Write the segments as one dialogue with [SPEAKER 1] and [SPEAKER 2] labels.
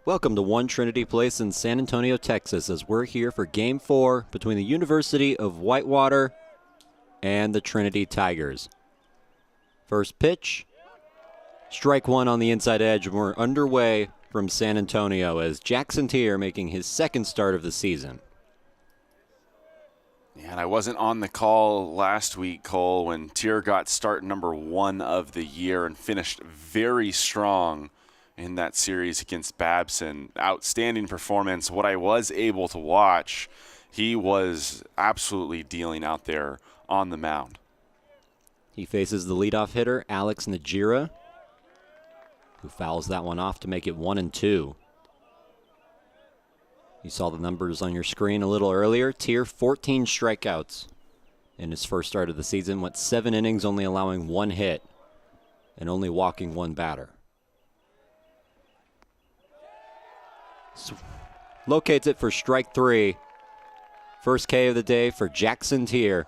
[SPEAKER 1] Welcome to One Trinity Place in San Antonio, Texas, as we're here for Game 4 between the University of Whitewater and the Trinity Tigers. First pitch, strike one on the inside edge, and we're underway from San Antonio as Jackson Tier making his second start of the season.
[SPEAKER 2] Yeah, and I wasn't on the call last week, Cole, when Tier got start number 1 of the year and finished very strong in that series against Babson. Outstanding performance. What I was able to watch, he was absolutely dealing out there on the mound.
[SPEAKER 1] He faces the leadoff hitter, Alex Najira, who fouls that one off to make it 1-2. You saw the numbers on your screen a little earlier. Tier 14 strikeouts in his first start of the season, went 7 innings, only allowing 1 hit and only walking 1 batter. Locates it for strike 3. First K of the day for Jackson Tier,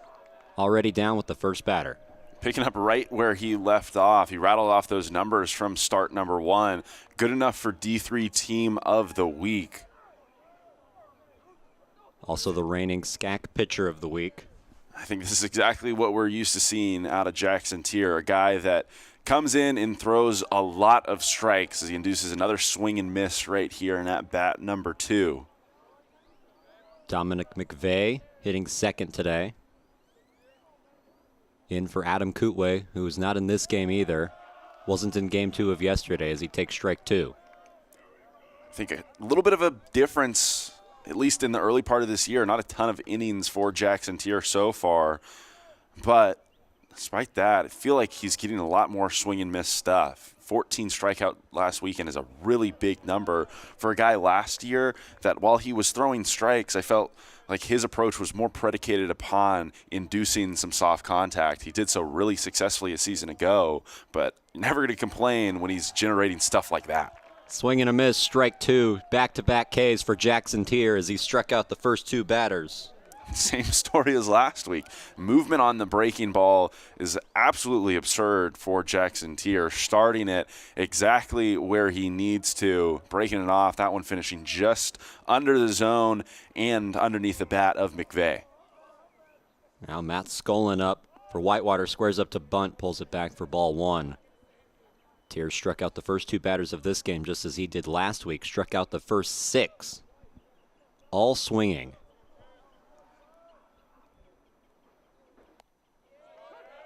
[SPEAKER 1] already down with the first batter.
[SPEAKER 2] Picking up right where he left off. He rattled off those numbers from start number 1. Good enough for D3 Team of the Week.
[SPEAKER 1] Also the reigning SCAC Pitcher of the Week.
[SPEAKER 2] I think this is exactly what we're used to seeing out of Jackson Tier, a guy that comes in and throws a lot of strikes as he induces another swing and miss right here in at bat number 2.
[SPEAKER 1] Dominic McVeigh hitting second today. In for Adam Kootway, who is not in this game either. Wasn't in game 2 of yesterday as he takes strike 2.
[SPEAKER 2] I think a little bit of a difference, at least in the early part of this year. Not a ton of innings for Jackson Tier so far, but despite that, I feel like he's getting a lot more swing and miss stuff. 14 strikeout last weekend is a really big number for a guy last year that while he was throwing strikes, I felt like his approach was more predicated upon inducing some soft contact. He did so really successfully a season ago, but you're never going to complain when he's generating stuff like that.
[SPEAKER 1] Swing and a miss, strike 2, back-to-back Ks for Jackson Tier as he struck out the first 2 batters.
[SPEAKER 2] Same story as last week. Movement on the breaking ball is absolutely absurd for Jackson Tier, starting it exactly where he needs to, breaking it off, that one finishing just under the zone and underneath the bat of McVeigh.
[SPEAKER 1] Now Matt Skolin up for Whitewater, squares up to bunt, pulls it back for ball 1. Tier struck out the first 2 batters of this game just as he did last week, struck out the first 6, all swinging.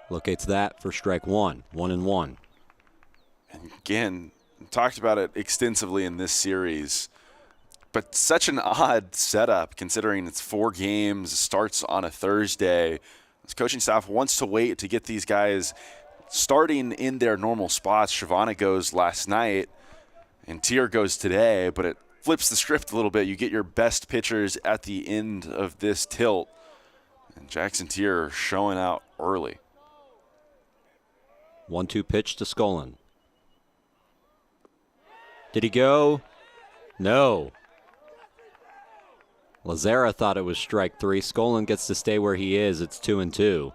[SPEAKER 1] Locates that for strike 1, 1-1.
[SPEAKER 2] And again, talked about it extensively in this series, but such an odd setup considering it's 4 games, starts on a Thursday. This coaching staff wants to wait to get these guys starting in their normal spots. Shavana goes last night, and Tier goes today, but it flips the script a little bit. You get your best pitchers at the end of this tilt, and Jackson Tier showing out early.
[SPEAKER 1] 1-2 pitch to Skolin. Did he go? No. Lazara thought it was strike 3. Skolin gets to stay where he is. It's 2-2.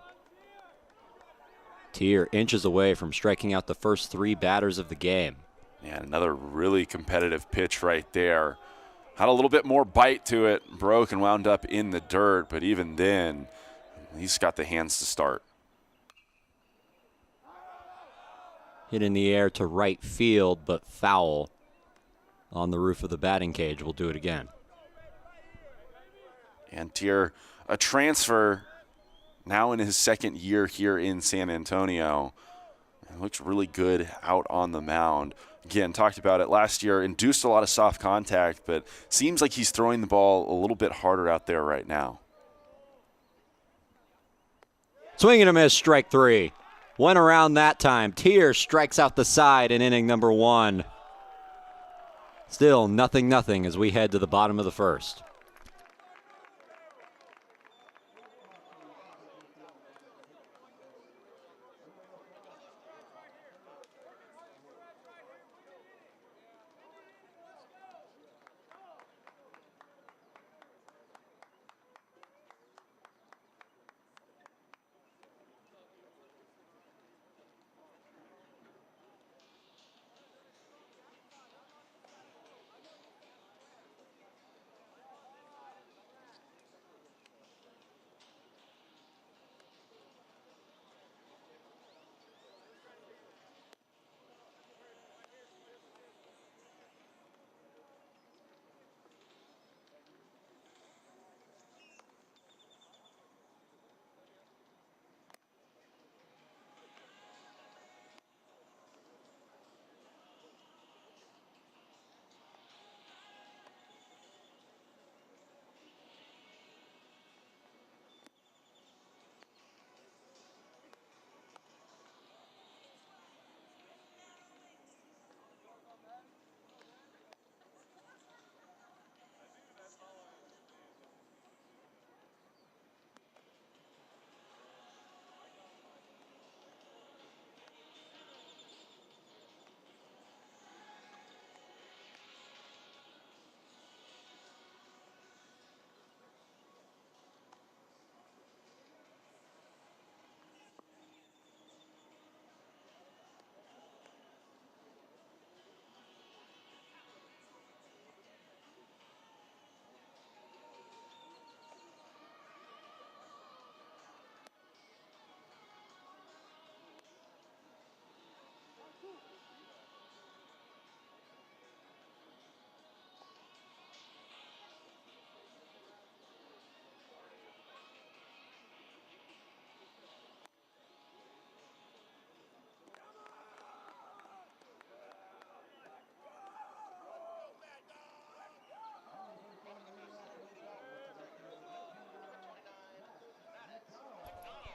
[SPEAKER 1] Tier inches away from striking out the first 3 batters of the game.
[SPEAKER 2] Yeah, another really competitive pitch right there. Had a little bit more bite to it, broke and wound up in the dirt, but even then, he's got the hands to start.
[SPEAKER 1] Hit in the air to right field, but foul on the roof of the batting cage. We'll do it again.
[SPEAKER 2] And Tier, a transfer, now in his second year here in San Antonio. It looks really good out on the mound. Again, talked about it last year, induced a lot of soft contact, but seems like he's throwing the ball a little bit harder out there right now.
[SPEAKER 1] Swing and a miss, strike 3. Went around that time. Tier strikes out the side in inning number 1. Still 0-0 as we head to the bottom of the first.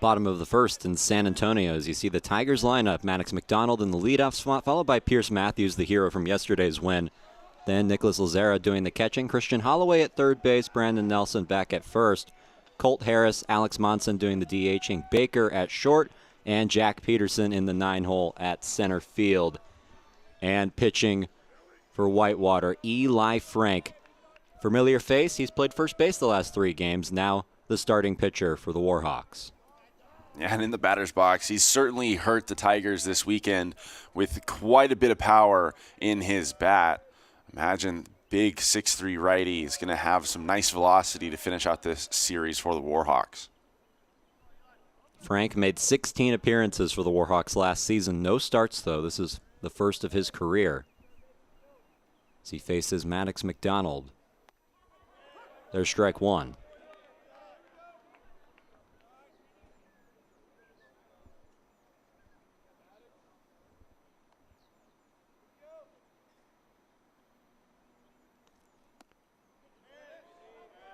[SPEAKER 1] Bottom of the first in San Antonio as you see the Tigers lineup. Maddox McDonald in the leadoff spot, followed by Pierce Matthews, the hero from yesterday's win. Then Nicholas Lazera doing the catching. Christian Holloway at third base. Brandon Nelson back at first. Colt Harris, Alex Monson doing the DHing. Baker at short. And Jack Peterson in the 9-hole at center field. And pitching for Whitewater, Eli Frank. Familiar face. He's played first base the last 3 games. Now the starting pitcher for the Warhawks.
[SPEAKER 2] And in the batter's box, he's certainly hurt the Tigers this weekend with quite a bit of power in his bat. Imagine big 6'3" righty is going to have some nice velocity to finish out this series for the Warhawks.
[SPEAKER 1] Frank made 16 appearances for the Warhawks last season. No starts, though. This is the first of his career. As he faces Maddox McDonald. There's strike 1.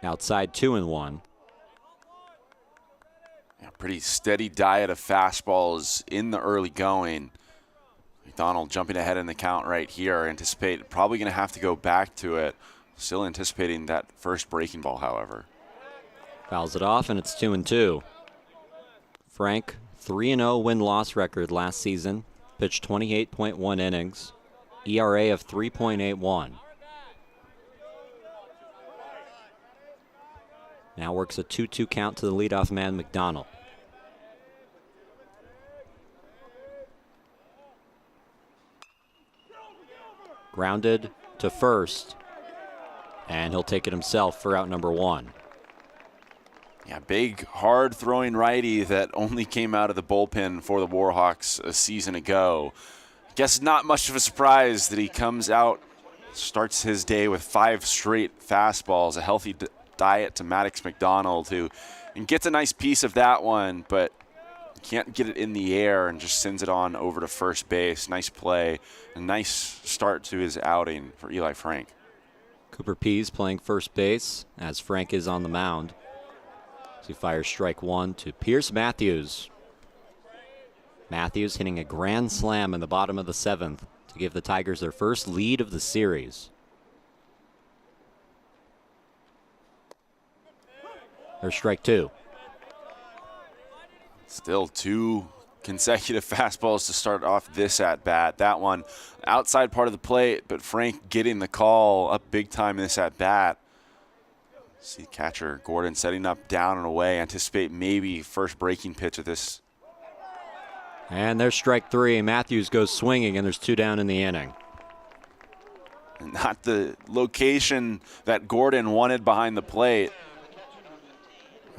[SPEAKER 1] Outside 2-1.
[SPEAKER 2] Yeah, pretty steady diet of fastballs in the early going. McDonald jumping ahead in the count right here. Anticipate probably going to have to go back to it. Still anticipating that first breaking ball, however.
[SPEAKER 1] Fouls it off, and it's 2-2. Frank, 3-0 win-loss record last season. Pitched 28.1 innings. ERA of 3.81. Now works a 2-2 count to the leadoff man, McDonald. Grounded to first. And he'll take it himself for out number 1.
[SPEAKER 2] Yeah, big, hard-throwing righty that only came out of the bullpen for the Warhawks a season ago. Guess not much of a surprise that he comes out, starts his day with 5 straight fastballs, a healthy diet to Maddox McDonald, who gets a nice piece of that one, but can't get it in the air and just sends it on over to first base. Nice play, a nice start to his outing for Eli Frank.
[SPEAKER 1] Cooper Pease playing first base as Frank is on the mound. So he fires strike 1 to Pierce Matthews. Matthews hitting a grand slam in the bottom of the 7th to give the Tigers their first lead of the series. There's strike 2.
[SPEAKER 2] Still 2 consecutive fastballs to start off this at-bat. That one outside part of the plate, but Frank getting the call up big time in this at-bat. See catcher Gordon setting up down and away. Anticipate maybe first breaking pitch of this.
[SPEAKER 1] And there's strike 3. Matthews goes swinging, and there's 2 down in the inning.
[SPEAKER 2] Not the location that Gordon wanted behind the plate.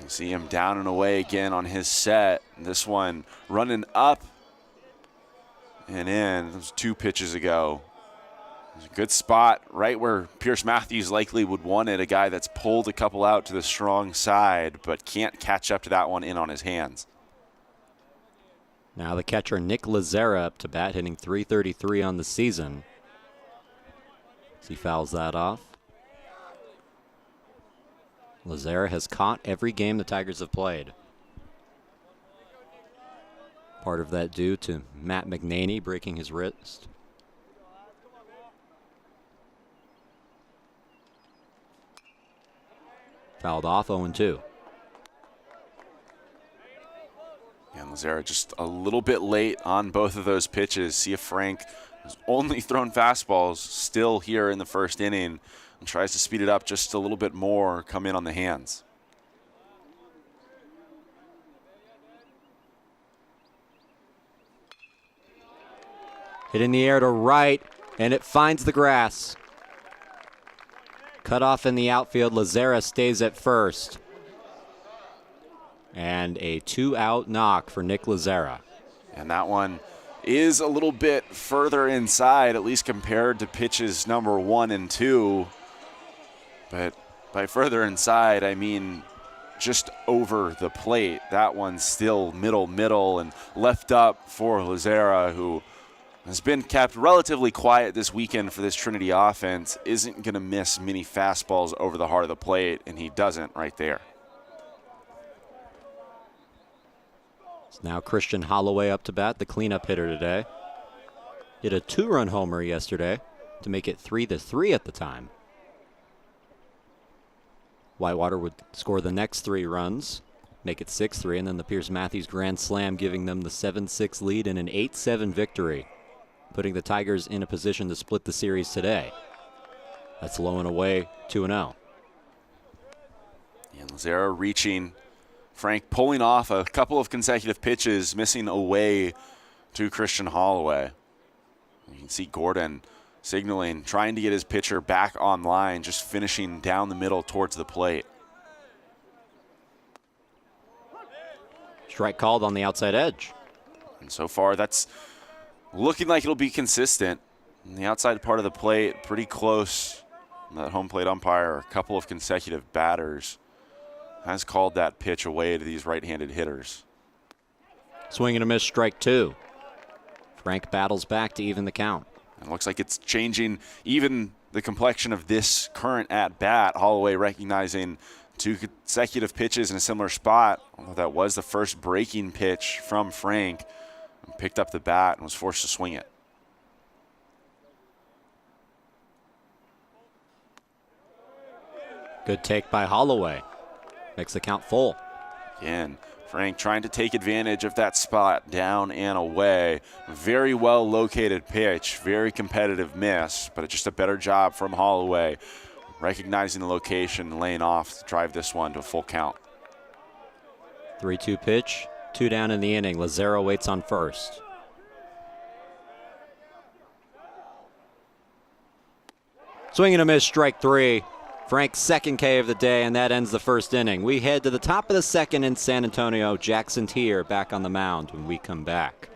[SPEAKER 2] You see him down and away again on his set. This one running up and in. It was 2 pitches ago. It was a good spot right where Pierce Matthews likely would want it. A guy that's pulled a couple out to the strong side but can't catch up to that one in on his hands.
[SPEAKER 1] Now the catcher Nick Lazera up to bat, hitting .333 on the season. As he fouls that off. Lazera has caught every game the Tigers have played. Part of that due to Matt McNaney breaking his wrist. Fouled off, 0-2.
[SPEAKER 2] And Lazera just a little bit late on both of those pitches. See if Frank has only thrown fastballs still here in the first inning and tries to speed it up just a little bit more, come in on the hands.
[SPEAKER 1] Hit in the air to right, and it finds the grass. Cut off in the outfield. Lazera stays at first. And a 2-out knock for Nick Lazera.
[SPEAKER 2] And that one is a little bit further inside, at least compared to pitches number 1 and 2. But by further inside, I mean just over the plate. That one's still middle, and left up for Lazera, who has been kept relatively quiet this weekend for this Trinity offense. Isn't going to miss many fastballs over the heart of the plate, and he doesn't right there.
[SPEAKER 1] It's now Christian Holloway up to bat, the cleanup hitter today. Hit a 2-run homer yesterday to make it 3-3 at the time. Whitewater would score the next 3 runs, make it 6-3, and then the Pierce Matthews grand slam giving them the 7-6 lead in an 8-7 victory, putting the Tigers in a position to split the series today. That's low and away, 2-0.
[SPEAKER 2] And Lazara reaching. Frank pulling off a couple of consecutive pitches, missing away to Christian Holloway. You can see Gordon signaling, trying to get his pitcher back online, just finishing down the middle towards the plate.
[SPEAKER 1] Strike called on the outside edge.
[SPEAKER 2] And so far, that's looking like it'll be consistent. On the outside part of the plate, pretty close. That home plate umpire, a couple of consecutive batters, has called that pitch away to these right-handed hitters.
[SPEAKER 1] Swing and a miss, strike 2. Frank battles back to even the count.
[SPEAKER 2] It looks like it's changing even the complexion of this current at-bat. Holloway recognizing 2 consecutive pitches in a similar spot. Although that was the first breaking pitch from Frank. Picked up the bat and was forced to swing it.
[SPEAKER 1] Good take by Holloway. Makes the count full.
[SPEAKER 2] Again, Frank trying to take advantage of that spot down and away. Very well located pitch, very competitive miss, but it's just a better job from Holloway, recognizing the location and laying off to drive this one to a full count.
[SPEAKER 1] 3-2 pitch, 2 down in the inning. Lazaro waits on first. Swing and a miss, strike 3. Frank's second K of the day, and that ends the first inning. We head to the top of the second in San Antonio. Jackson Tier back on the mound when we come back.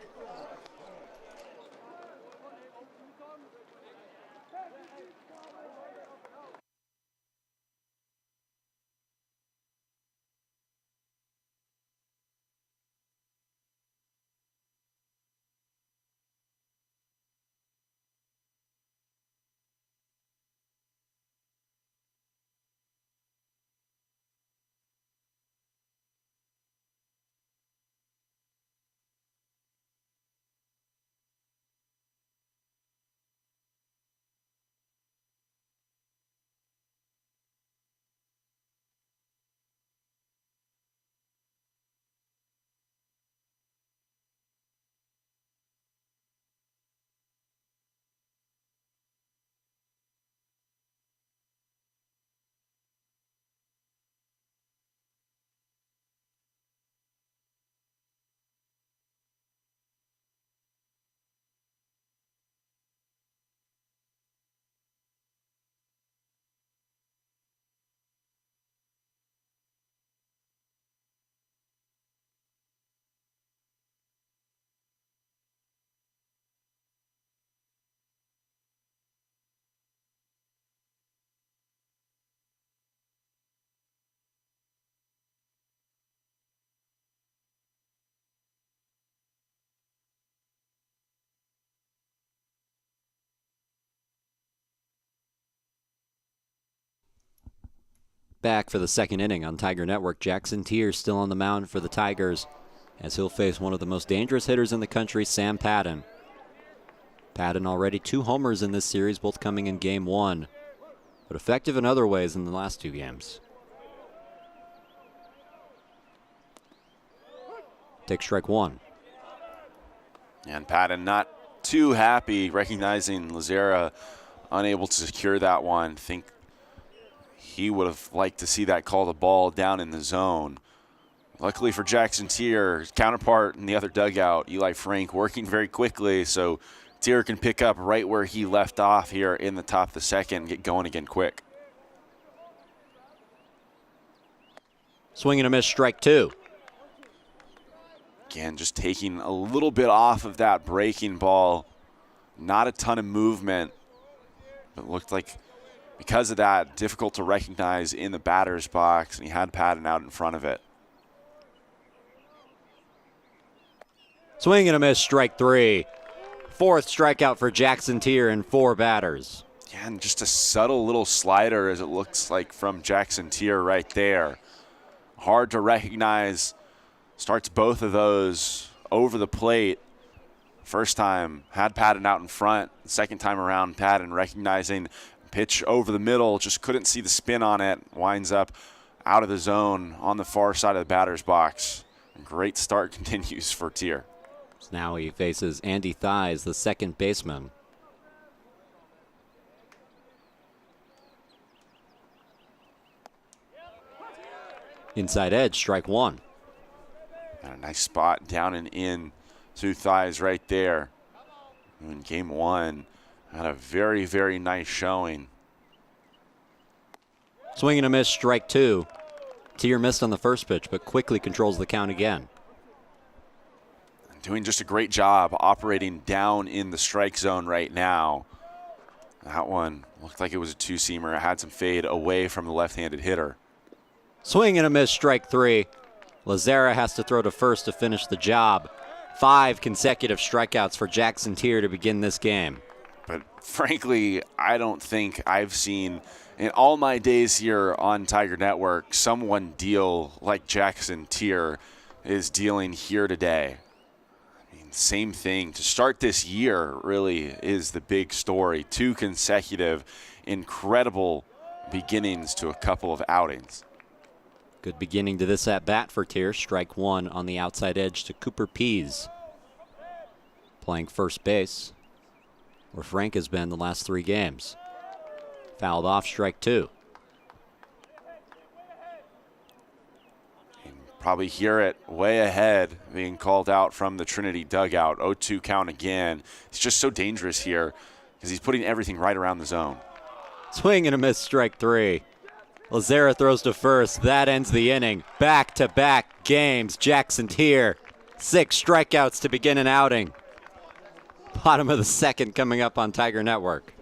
[SPEAKER 1] Back for the second inning on Tiger Network. Jackson Tier still on the mound for the Tigers as he'll face one of the most dangerous hitters in the country, Sam Patton. Patton already 2 homers in this series, both coming in game 1, but effective in other ways in the last 2 games. Take strike 1.
[SPEAKER 2] And Patton not too happy, recognizing Lazara unable to secure that one. Think he would have liked to see that call the ball down in the zone. Luckily for Jackson Tier, his counterpart in the other dugout, Eli Frank, working very quickly, so Tier can pick up right where he left off here in the top of the second and get going again quick.
[SPEAKER 1] Swing and a miss, strike 2.
[SPEAKER 2] Again, just taking a little bit off of that breaking ball. Not a ton of movement. It looked like, because of that, difficult to recognize in the batter's box, and he had Patton out in front of it.
[SPEAKER 1] Swing and a miss, strike 3. 4th strikeout for Jackson Tier in 4 batters.
[SPEAKER 2] Yeah, and just a subtle little slider, as it looks like, from Jackson Tier right there. Hard to recognize Starts both of those over the plate. First time had Patton out in front. Second time around, Patton recognizing pitch over the middle, just couldn't see the spin on it. Winds up out of the zone on the far side of the batter's box. Great start continues for Tier.
[SPEAKER 1] So now he faces Andy Thies, the second baseman. Inside edge, strike one.
[SPEAKER 2] Got a nice spot down and in to Thies right there. In game one, had a very, very nice showing.
[SPEAKER 1] Swing and a miss, strike two. Tier missed on the first pitch, but quickly controls the count again.
[SPEAKER 2] Doing just a great job operating down in the strike zone right now. That one looked like it was a two-seamer. It had some fade away from the left-handed hitter.
[SPEAKER 1] Swing and a miss, strike three. Lazara has to throw to first to finish the job. 5 consecutive strikeouts for Jackson Tier to begin this game.
[SPEAKER 2] But frankly, I don't think I've seen in all my days here on Tiger Network someone deal like Jackson Tier is dealing here today. I mean, same thing. To start this year really is the big story. 2 consecutive incredible beginnings to a couple of outings.
[SPEAKER 1] Good beginning to this at-bat for Tier. Strike one on the outside edge to Cooper Pease. Playing first base, where Frank has been the last 3 games. Fouled off, strike two.
[SPEAKER 2] You can probably hear it way ahead being called out from the Trinity dugout. 0-2 count again. It's just so dangerous here because he's putting everything right around the zone.
[SPEAKER 1] Swing and a miss, strike three. Lazara throws to first. That ends the inning. Back-to-back games. Jackson Tier. 6 strikeouts to begin an outing. Bottom of the second coming up on Tiger Network.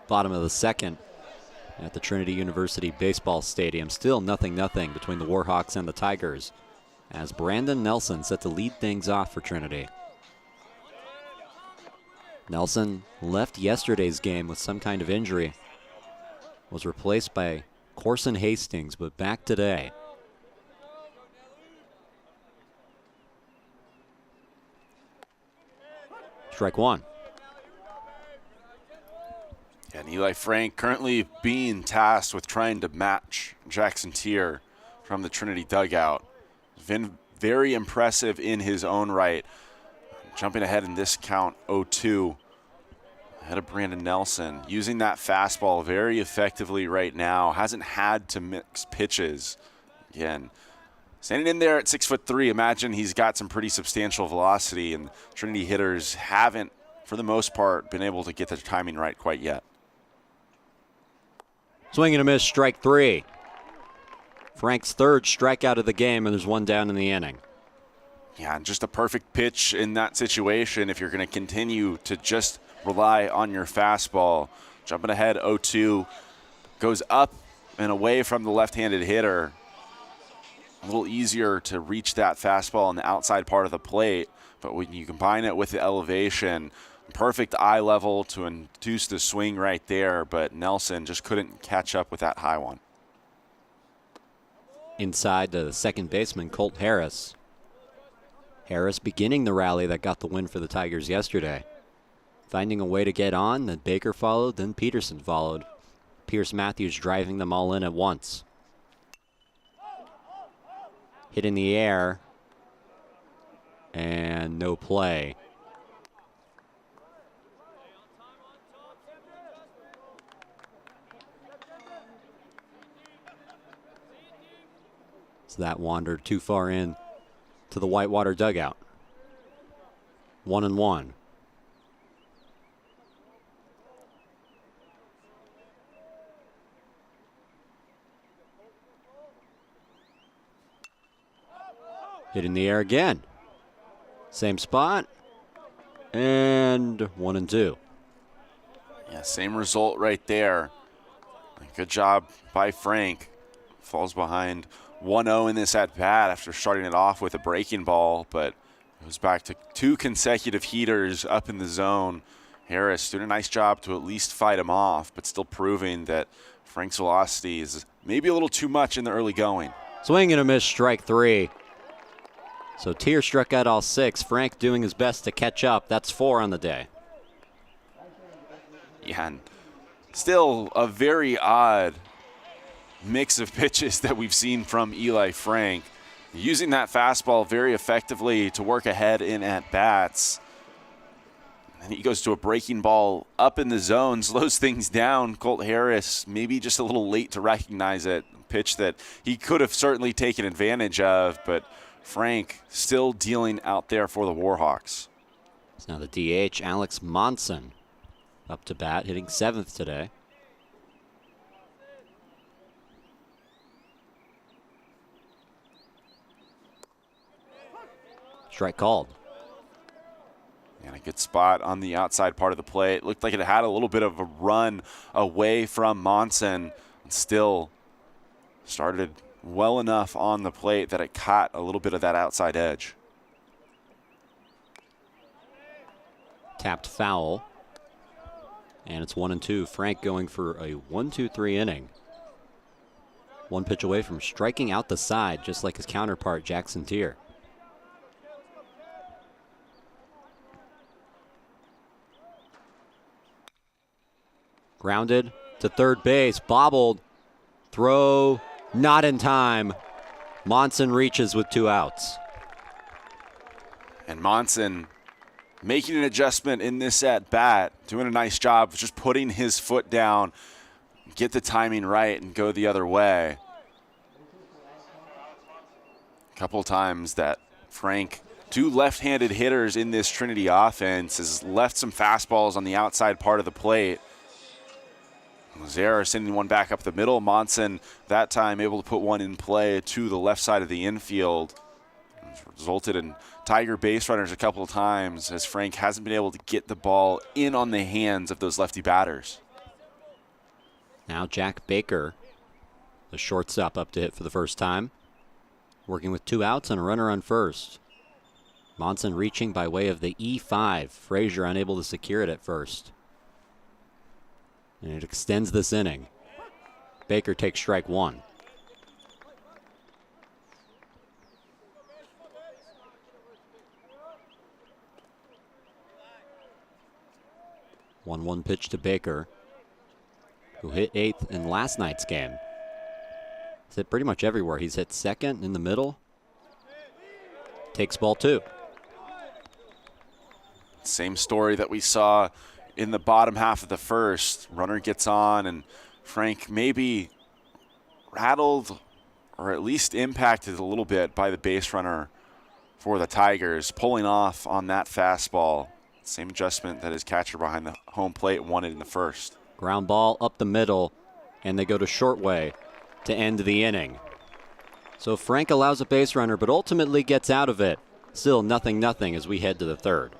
[SPEAKER 1] Bottom of the second at the Trinity University Baseball Stadium. Still 0-0 between the Warhawks and the Tigers, as Brandon Nelson set to lead things off for Trinity. Nelson left yesterday's game with some kind of injury. Was replaced by Corson Hastings, but back today. Strike one.
[SPEAKER 2] And Eli Frank currently being tasked with trying to match Jackson Tier from the Trinity dugout. Been very impressive in his own right. Jumping ahead in this count, 0-2. Ahead of Brandon Nelson. Using that fastball very effectively right now. Hasn't had to mix pitches. Again, Standing in there at 6'3", imagine he's got some pretty substantial velocity, and Trinity hitters haven't, for the most part, been able to get their timing right quite yet.
[SPEAKER 1] Swing and a miss, strike 3. Frank's third strikeout of the game, and there's one down in the inning.
[SPEAKER 2] Yeah, and just a perfect pitch in that situation if you're going to continue to just rely on your fastball. Jumping ahead 0-2, goes up and away from the left-handed hitter. A little easier to reach that fastball on the outside part of the plate, but when you combine it with the elevation, perfect eye level to induce the swing right there, but Nelson just couldn't catch up with that high one.
[SPEAKER 1] Inside to the second baseman, Colt Harris. Harris beginning the rally that got the win for the Tigers yesterday. Finding a way to get on, then Baker followed, then Peterson followed. Pierce Matthews driving them all in at once. Hit in the air, and no play. So that wandered too far in to the Whitewater dugout. 1-1. Hit in the air again. Same spot. And 1-2.
[SPEAKER 2] Yeah, same result right there. Good job by Frank. Falls behind 1-0 in this at-bat after starting it off with a breaking ball, but it was back to 2 consecutive heaters up in the zone. Harris doing a nice job to at least fight him off, but still proving that Frank's velocity is maybe a little too much in the early going.
[SPEAKER 1] Swing and a miss, strike 3. So Tier struck out all 6. Frank doing his best to catch up. That's 4 on the day.
[SPEAKER 2] Yeah, and still a very odd mix of pitches that we've seen from Eli Frank. Using that fastball very effectively to work ahead in at-bats. And he goes to a breaking ball up in the zone, slows things down. Colt Harris maybe just a little late to recognize it. A pitch that he could have certainly taken advantage of, but Frank still dealing out there for the Warhawks.
[SPEAKER 1] It's now the DH, Alex Monson, up to bat, hitting 7th today. Strike called.
[SPEAKER 2] And a good spot on the outside part of the plate. Looked like it had a little bit of a run away from Monson, and still started well enough on the plate that it caught a little bit of that outside edge.
[SPEAKER 1] Tapped foul. And it's 1-2. Frank going for a 1-2-3 inning. One pitch away from striking out the side, just like his counterpart, Jackson Tier. Grounded to third base, bobbled. Throw not in time. Monson reaches with 2 outs.
[SPEAKER 2] And Monson making an adjustment in this at-bat, doing a nice job of just putting his foot down, get the timing right, and go the other way. A couple times that Frank, 2 left-handed hitters in this Trinity offense, has left some fastballs on the outside part of the plate. Lazare sending one back up the middle. Monson that time able to put one in play to the left side of the infield. It's resulted in Tiger base runners a couple of times as Frank hasn't been able to get the ball in on the hands of those lefty batters.
[SPEAKER 1] Now Jack Baker, the shortstop, up to hit for the first time. Working with 2 outs and a runner on first. Monson reaching by way of the E5. Frazier unable to secure it at first. And it extends this inning. Baker takes strike 1. One pitch to Baker, who hit 8th in last night's game. He's hit pretty much everywhere. He's hit 2nd in the middle. Takes ball 2.
[SPEAKER 2] Same story that we saw in the bottom half of the first. Runner gets on, and Frank maybe rattled or at least impacted a little bit by the base runner for the Tigers, pulling off on that fastball. Same adjustment that his catcher behind the home plate wanted in the first.
[SPEAKER 1] Ground ball up the middle, and they go to Shortway to end the inning. So Frank allows a base runner, but ultimately gets out of it. Still 0-0 as we head to the third.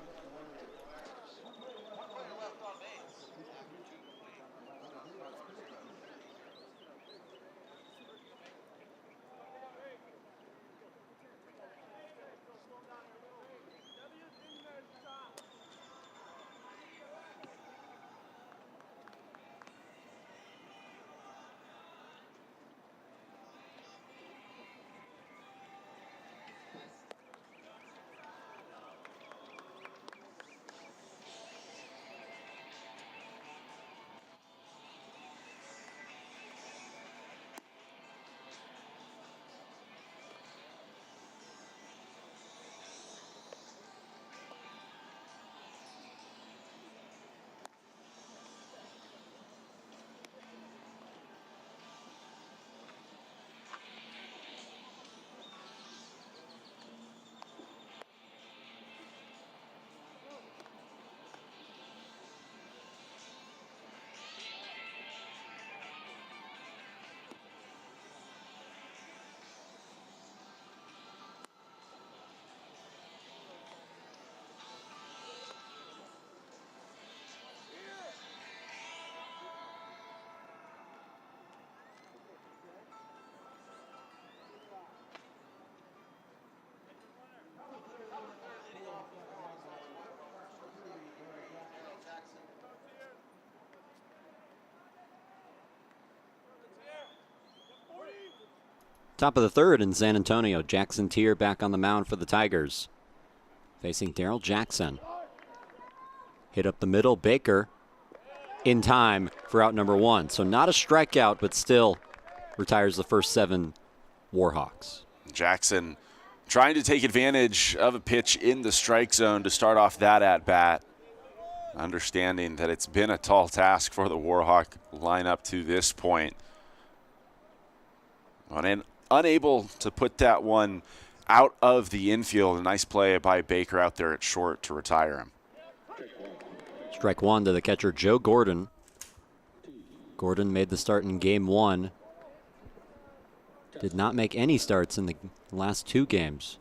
[SPEAKER 1] Top of the third in San Antonio. Jackson Tier back on the mound for the Tigers. Facing Daryl Jackson. Hit up the middle. Baker in time for out number one. So not a strikeout, but still retires the first 7 Warhawks.
[SPEAKER 2] Jackson trying to take advantage of a pitch in the strike zone to start off that at-bat. Understanding that it's been a tall task for the Warhawk lineup to this point. And unable to put that one out of the infield. A nice play by Baker out there at short to retire him.
[SPEAKER 1] Strike one to the catcher, Joe Gordon. Gordon made the start in game 1. Did not make any starts in the last 2 games.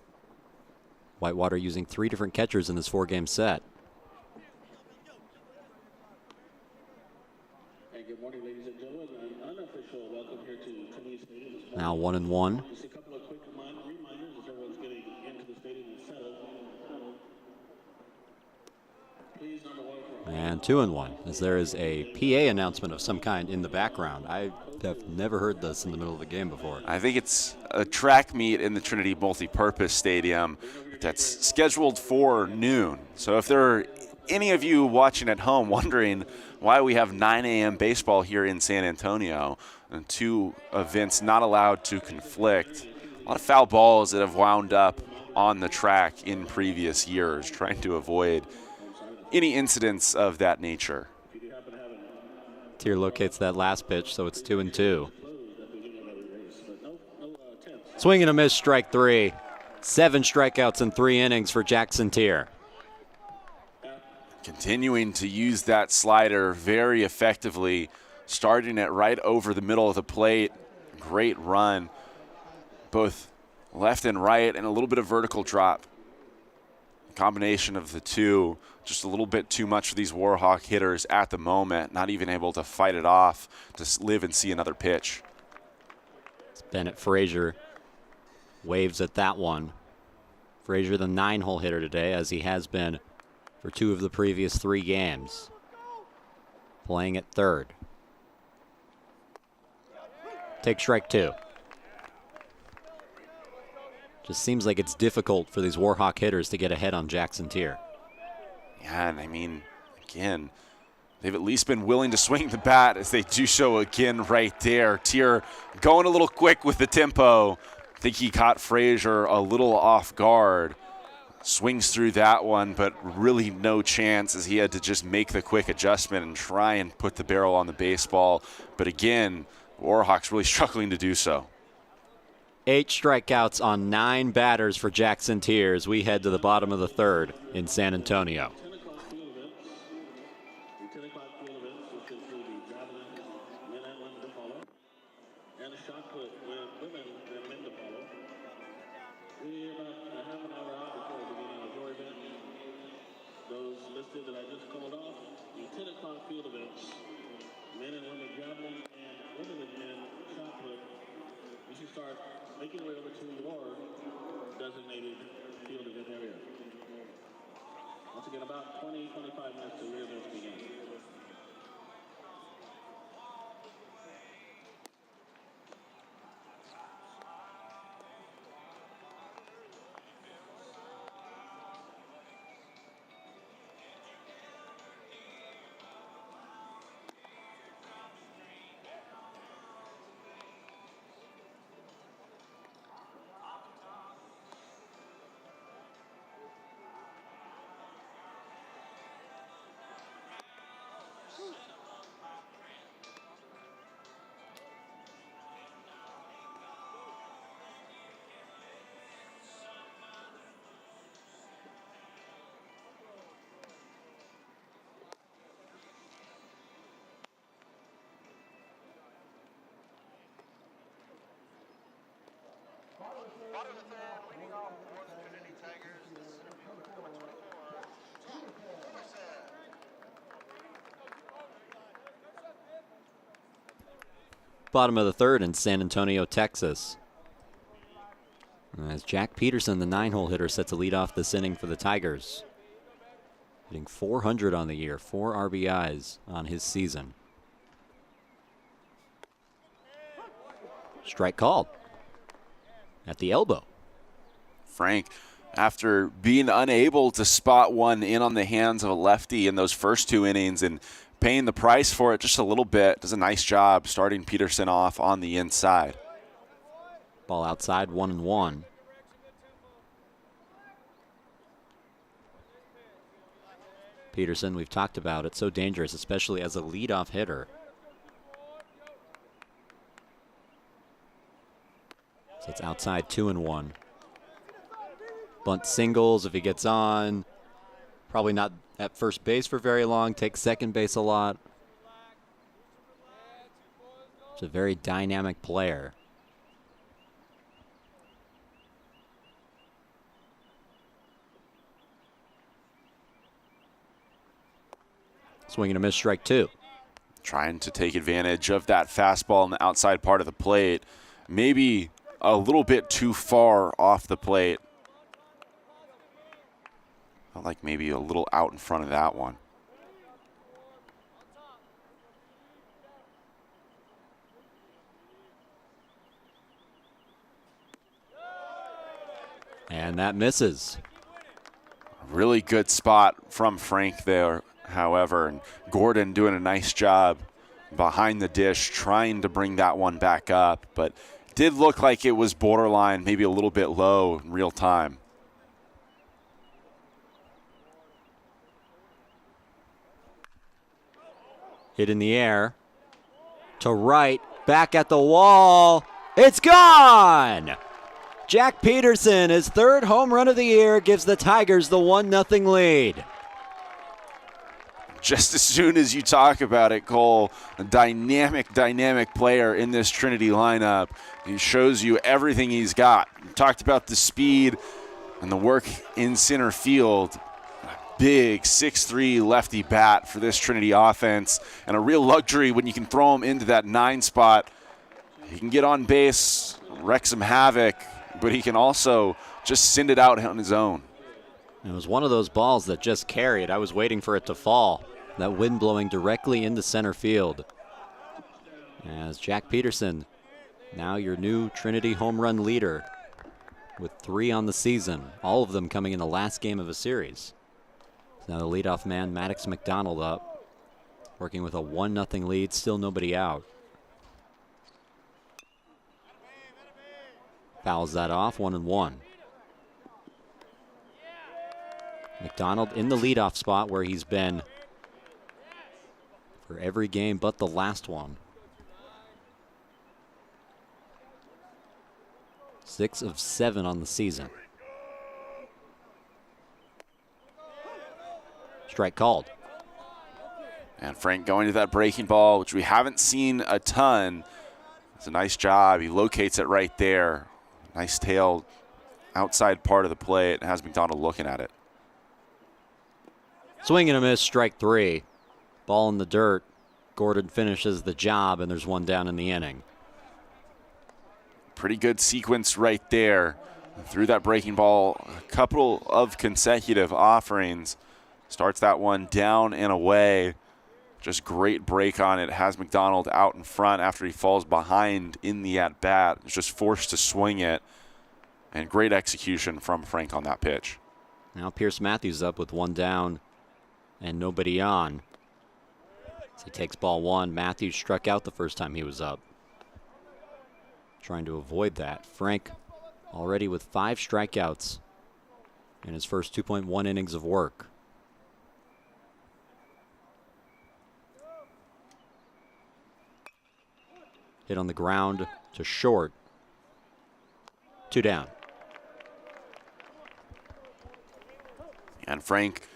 [SPEAKER 1] Whitewater using 3 different catchers in this 4-game set.
[SPEAKER 3] Good morning, ladies and gentlemen. An unofficial welcome here to Trinity Stadium this morning.
[SPEAKER 1] Now 1-1.
[SPEAKER 3] Just a couple of quick reminders as everyone's getting into the stadium and settled. Please, number 1 for
[SPEAKER 1] And 2-1, as there is a PA announcement of some kind in the background. I have never heard this in the middle of the game before.
[SPEAKER 2] I think it's a track meet in the Trinity Multipurpose Stadium that's scheduled for noon. So if there are any of you watching at home wondering why we have 9 a.m. baseball here in San Antonio and 2 events not allowed to conflict, a lot of foul balls that have wound up on the track in previous years, trying to avoid any incidents of that nature.
[SPEAKER 1] Tier locates that last pitch, so it's 2-2. Swing and a miss, strike 3. 7 strikeouts in 3 innings for Jackson Tier.
[SPEAKER 2] Continuing to use that slider very effectively, starting it right over the middle of the plate. Great run, both left and right, and a little bit of vertical drop. Combination of the two, just a little bit too much for these Warhawk hitters at the moment, not even able to fight it off to live and see another pitch.
[SPEAKER 1] Bennett Frazier waves at that one. Frazier, the 9-hole hitter today, as he has been for 2 of the previous 3 games. Playing at third. Take strike 2. Just seems like it's difficult for these Warhawk hitters to get ahead on Jackson Tier.
[SPEAKER 2] Yeah, and I mean, again, they've at least been willing to swing the bat as they do so again right there. Tier going a little quick with the tempo. I think he caught Frazier a little off guard. Swings through that one, but really no chance as he had to just make the quick adjustment and try and put the barrel on the baseball. But again, Warhawks really struggling to do so.
[SPEAKER 1] 8 strikeouts on 9 batters for Jackson Tears. We head to the bottom of the third in San Antonio.
[SPEAKER 3] 10 o'clock field events. The 10 o'clock field events, which include the javelin, men and women to follow, and the shot put with women and men to follow. We're about a half an hour out before the beginning of your event. Those listed that I just called off, the 10 o'clock field events, men and women javelin and women and men shot put. You should start making your way over to your designated field event area. Once again, about 20-25 minutes to rear events begin.
[SPEAKER 4] Bottom of the third, leading off for the Trinity Tigers, this is number 24, Peterson.
[SPEAKER 1] Bottom of the third in San Antonio, Texas. As Jack Peterson, the 9-hole hitter, set to lead off this inning for the Tigers. Hitting .400 on the year, 4 RBIs on his season. Strike called. At the elbow.
[SPEAKER 2] Frank, after being unable to spot one in on the hands of a lefty in those first 2 innings and paying the price for it just a little bit, does a nice job starting Peterson off on the inside.
[SPEAKER 1] Ball outside, 1-1. Peterson, we've talked about it, so dangerous, especially as a leadoff hitter. So it's outside, 2-1. Bunt singles if he gets on. Probably not at first base for very long. Takes second base a lot. It's a very dynamic player. Swing and a miss, strike 2.
[SPEAKER 2] Trying to take advantage of that fastball on the outside part of the plate. Maybe a little bit too far off the plate. Felt like maybe a little out in front of that one.
[SPEAKER 1] And that misses.
[SPEAKER 2] Really good spot from Frank there, however, and Gordon doing a nice job behind the dish trying to bring that one back up, but did look like it was borderline, maybe a little bit low in real time.
[SPEAKER 1] Hit in the air. To right. Back at the wall. It's gone! Jack Peterson, his 3rd home run of the year, gives the Tigers the 1-0 lead.
[SPEAKER 2] Just as soon as you talk about it, Cole, a dynamic player in this Trinity lineup. He shows you everything he's got. We talked about the speed and the work in center field. Big 6'3" lefty bat for this Trinity offense, and a real luxury when you can throw him into that 9 spot. He can get on base, wreak some havoc, but he can also just send it out on his own.
[SPEAKER 1] It was one of those balls that just carried. I was waiting for it to fall. That wind blowing directly into center field. As Jack Peterson, now your new Trinity home run leader with 3 on the season, all of them coming in the last game of a series. Now the leadoff man, Maddox McDonald, up, working with a 1-0 lead, still nobody out. Fouls that off, 1-1. McDonald in the leadoff spot where he's been for every game but the last one. 6 of 7 on the season. Strike called.
[SPEAKER 2] And Frank going to that breaking ball, which we haven't seen a ton. It's a nice job. He locates it right there. Nice tail outside part of the plate, and has McDonald looking at it.
[SPEAKER 1] Swing and a miss, strike 3. Ball in the dirt. Gordon finishes the job, and there's one down in the inning.
[SPEAKER 2] Pretty good sequence right there. Threw that breaking ball a couple of consecutive offerings. Starts that one down and away. Just great break on it. Has McDonald out in front after he falls behind in the at-bat. Is just forced to swing it. And great execution from Frank on that pitch.
[SPEAKER 1] Now Pierce Matthews up with one down and nobody on. As he takes ball 1. Matthews struck out the first time he was up. Trying to avoid that. Frank already with 5 strikeouts in his first 2.1 innings of work. Hit on the ground to short. 2 down.
[SPEAKER 2] And Frank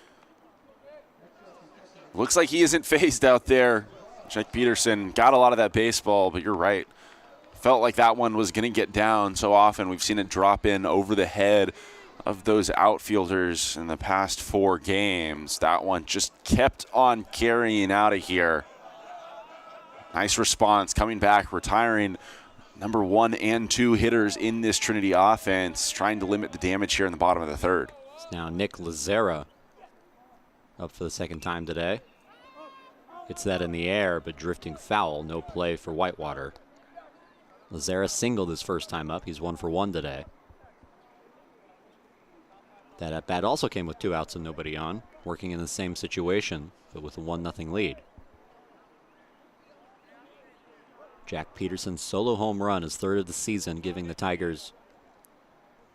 [SPEAKER 2] looks like he isn't phased out there. Jack Peterson got a lot of that baseball, but you're right. Felt like that one was going to get down so often. We've seen it drop in over the head of those outfielders in the past 4 games. That one just kept on carrying out of here. Nice response, coming back, retiring number 1 and 2 hitters in this Trinity offense, trying to limit the damage here in the bottom of the 3rd.
[SPEAKER 1] It's now Nick Lazera up for the second time today. Hits that in the air, but drifting foul. No play for Whitewater. Lazera singled his first time up. He's 1 for 1 today. That at-bat also came with 2 outs and nobody on, working in the same situation, but with a 1-0 lead. Jack Peterson's solo home run is 3rd of the season, giving the Tigers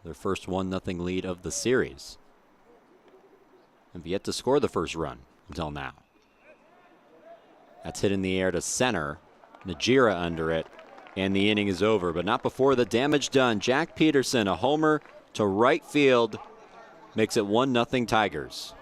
[SPEAKER 1] their first 1-0 lead of the series. Have yet to score the first run until now. That's hit in the air to center. Najira under it, and the inning is over, but not before the damage done. Jack Peterson, a homer to right field, makes it 1-0 Tigers.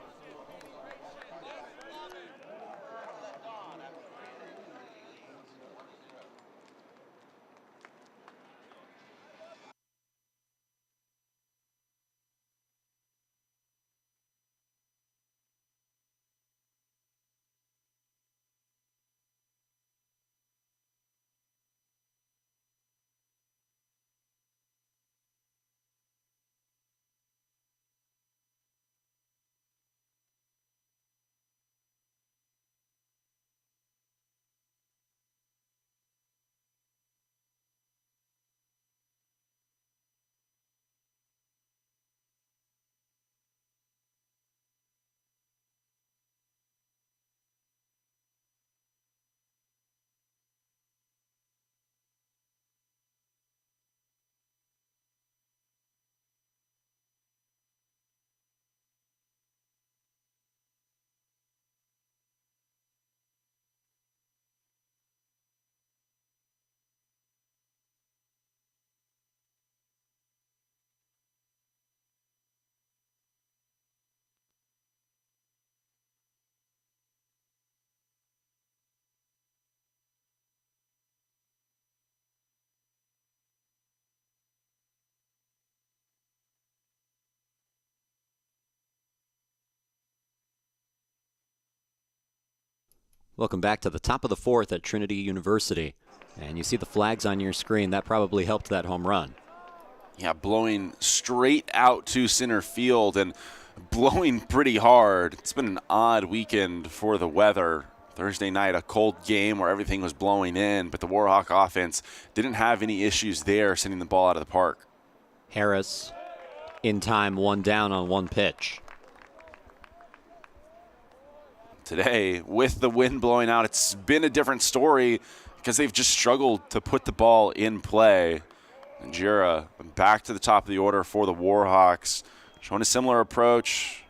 [SPEAKER 1] Welcome back to the top of the 4th at Trinity University. And you see the flags on your screen. That probably helped that home run.
[SPEAKER 2] Yeah, blowing straight out to center field and blowing pretty hard. It's been an odd weekend for the weather. Thursday night, a cold game where everything was blowing in, but the Warhawk offense didn't have any issues there sending the ball out of the park.
[SPEAKER 1] Harris in time, 1 down on 1 pitch.
[SPEAKER 2] Today, with the wind blowing out, it's been a different story because they've just struggled to put the ball in play. And Jira back to the top of the order for the Warhawks, showing a similar approach.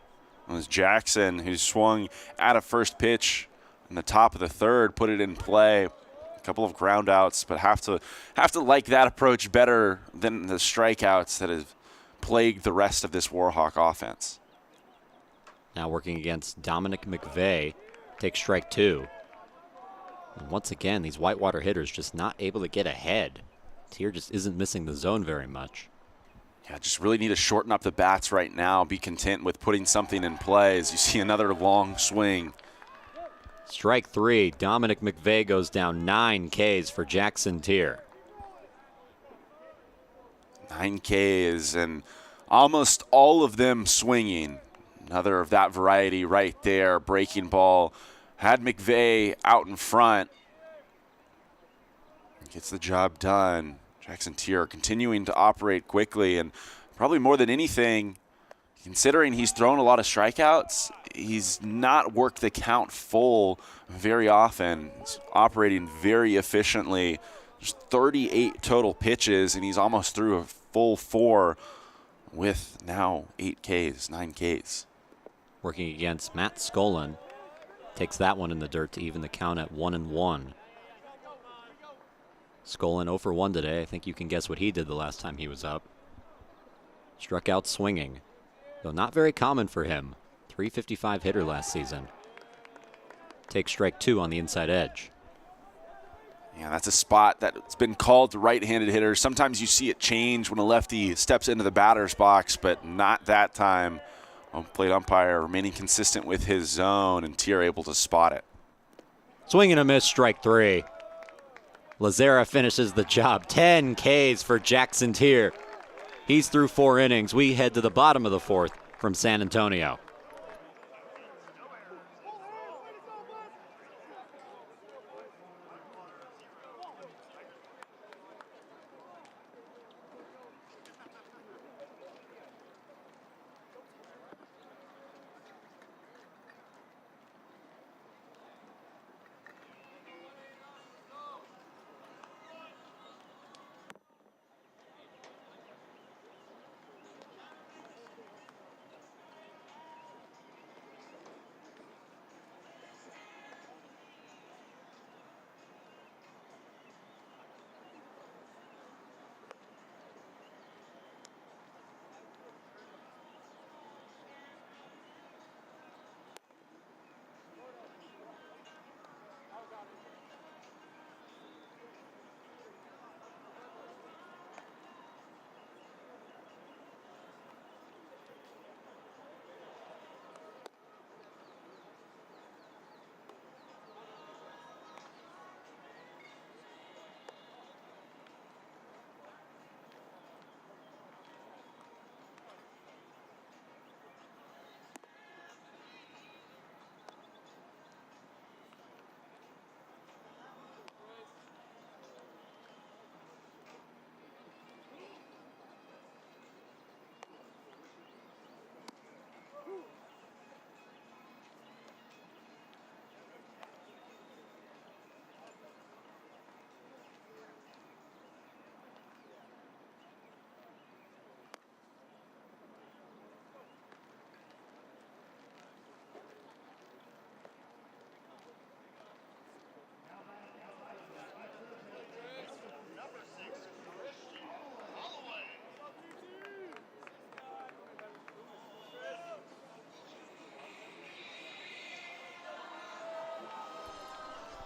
[SPEAKER 2] It was Jackson who swung at a first pitch in the top of the 3rd, put it in play. couple of ground outs, but have to like that approach better than the strikeouts that have plagued the rest of this Warhawk offense.
[SPEAKER 1] Now working against Dominic McVeigh, takes strike 2. And once again, these Whitewater hitters just not able to get ahead. Tier just isn't missing the zone very much.
[SPEAKER 2] Yeah, just really need to shorten up the bats right now. Be content with putting something in play as you see another long swing.
[SPEAKER 1] Strike 3. Dominic McVeigh goes down 9 Ks for Jackson Tier.
[SPEAKER 2] 9 Ks and almost all of them swinging. Another of that variety right there. Breaking ball had McVeigh out in front. Gets the job done. Jackson Tier continuing to operate quickly, and probably more than anything, considering he's thrown a lot of strikeouts, he's not worked the count full very often. He's operating very efficiently. There's 38 total pitches, and he's almost through a full 4 with now 8 Ks, 9 Ks.
[SPEAKER 1] Working against Matt Skolin. Takes that one in the dirt to even the count at 1-1. Skolin 0 for 1 today. I think you can guess what he did the last time he was up. Struck out swinging, though not very common for him. .355 hitter last season. Takes strike 2 on the inside edge.
[SPEAKER 2] Yeah, that's a spot that's been called to right-handed hitters. Sometimes you see it change when a lefty steps into the batter's box, but not that time. Home plate umpire remaining consistent with his zone, and Tier able to spot it.
[SPEAKER 1] Swing and a miss, strike 3. Lazara finishes the job. 10 Ks for Jackson Tier. He's through 4 innings. We head to the bottom of the 4th from San Antonio.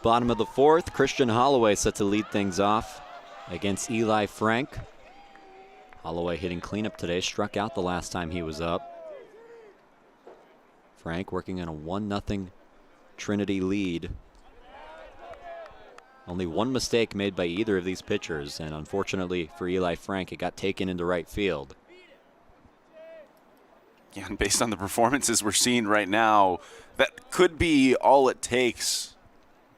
[SPEAKER 1] Bottom of the 4th, Christian Holloway set to lead things off against Eli Frank. Holloway hitting cleanup today, struck out the last time he was up. Frank working on a 1-0 Trinity lead. Only one mistake made by either of these pitchers, and unfortunately for Eli Frank, it got taken into right field.
[SPEAKER 2] Yeah, and based on the performances we're seeing right now, that could be all it takes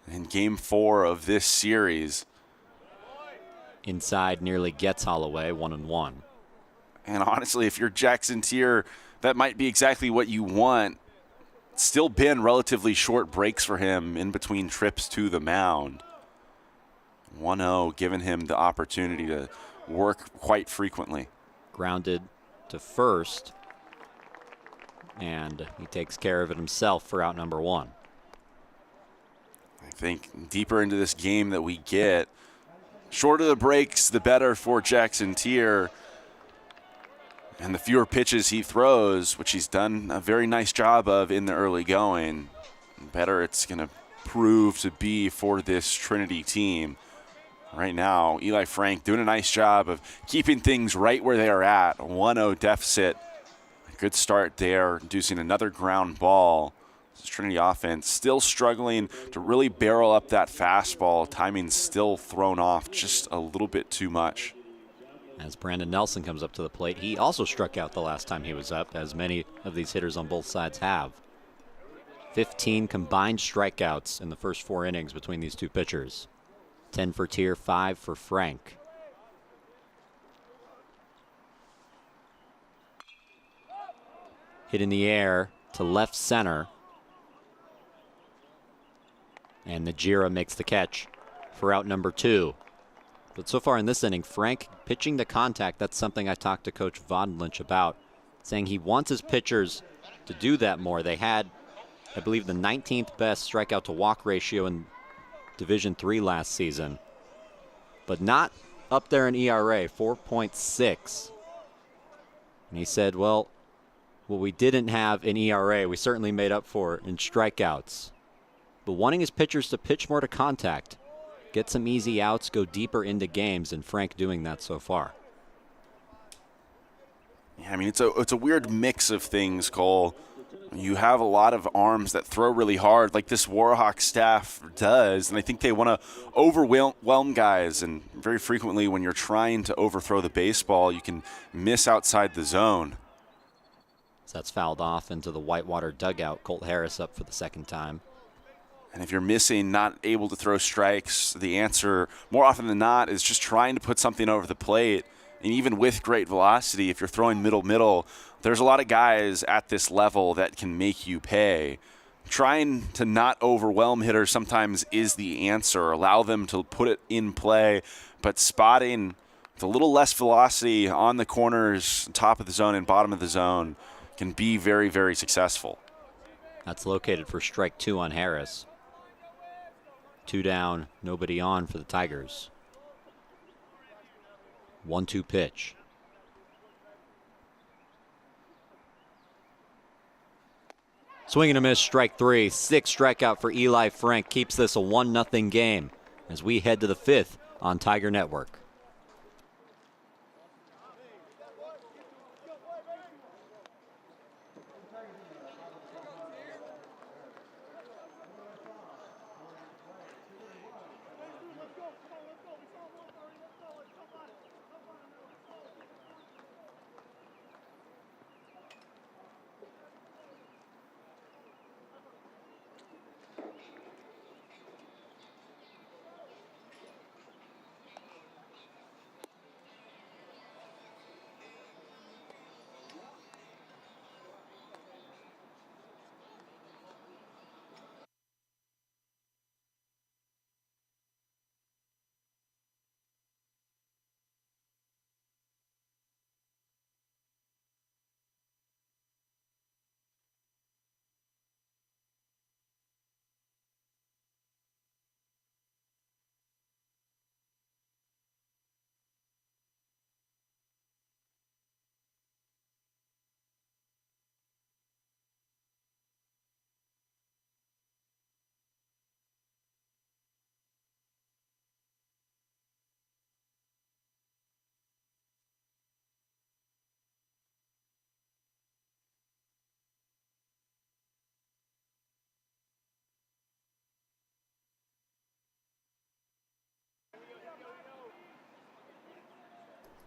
[SPEAKER 2] in Game 4 of this series.
[SPEAKER 1] Inside nearly gets Holloway, 1-1.
[SPEAKER 2] And honestly, if you're Jackson Tier, that might be exactly what you want. It's still been relatively short breaks for him in between trips to the mound. 1-0, giving him the opportunity to work quite frequently.
[SPEAKER 1] Grounded to first, and he takes care of it himself for out number 1.
[SPEAKER 2] I think deeper into this game that we get, shorter the breaks, the better for Jackson Tier. And the fewer pitches he throws, which he's done a very nice job of in the early going, the better it's going to prove to be for this Trinity team. Right now, Eli Frank doing a nice job of keeping things right where they are at. A 1-0 deficit. A good start there, inducing another ground ball. This Trinity offense still struggling to really barrel up that fastball. Timing's still thrown off just a little bit too much.
[SPEAKER 1] As Brandon Nelson comes up to the plate, he also struck out the last time he was up, as many of these hitters on both sides have. 15 combined strikeouts in the first 4 innings between these two pitchers. 10 for Tier, 5 for Frank. Hit in the air to left center. And Najira makes the catch for out number 2. But so far in this inning, Frank pitching to contact, that's something I talked to Coach Von Lynch about, saying he wants his pitchers to do that more. They had, I believe, the 19th best strikeout to walk ratio in Division III last season, but not up there in ERA, 4.6. And he said, well, what we didn't have in ERA, we certainly made up for in strikeouts. But wanting his pitchers to pitch more to contact, get some easy outs, go deeper into games, and Frank doing that so far.
[SPEAKER 2] Yeah, I mean, it's a weird mix of things, Cole. You have a lot of arms that throw really hard, like this Warhawk staff does, and I think they want to overwhelm guys. And very frequently, when you're trying to overthrow the baseball, you can miss outside the zone.
[SPEAKER 1] So that's fouled off into the Whitewater dugout. Colt Harris up for the second time.
[SPEAKER 2] And if you're missing, not able to throw strikes, the answer, more often than not, is just trying to put something over the plate. And even with great velocity, if you're throwing middle, there's a lot of guys at this level that can make you pay. Trying to not overwhelm hitters sometimes is the answer. Allow them to put it in play, but spotting with a little less velocity on the corners, top of the zone and bottom of the zone can be very, very successful.
[SPEAKER 1] That's located for strike 2 on Harris. 2 down, nobody on for the Tigers. 1-2 pitch. Swing and a miss, strike 3. 6 strikeout for Eli Frank. Keeps this a 1-0 game as we head to the 5th on Tiger Network.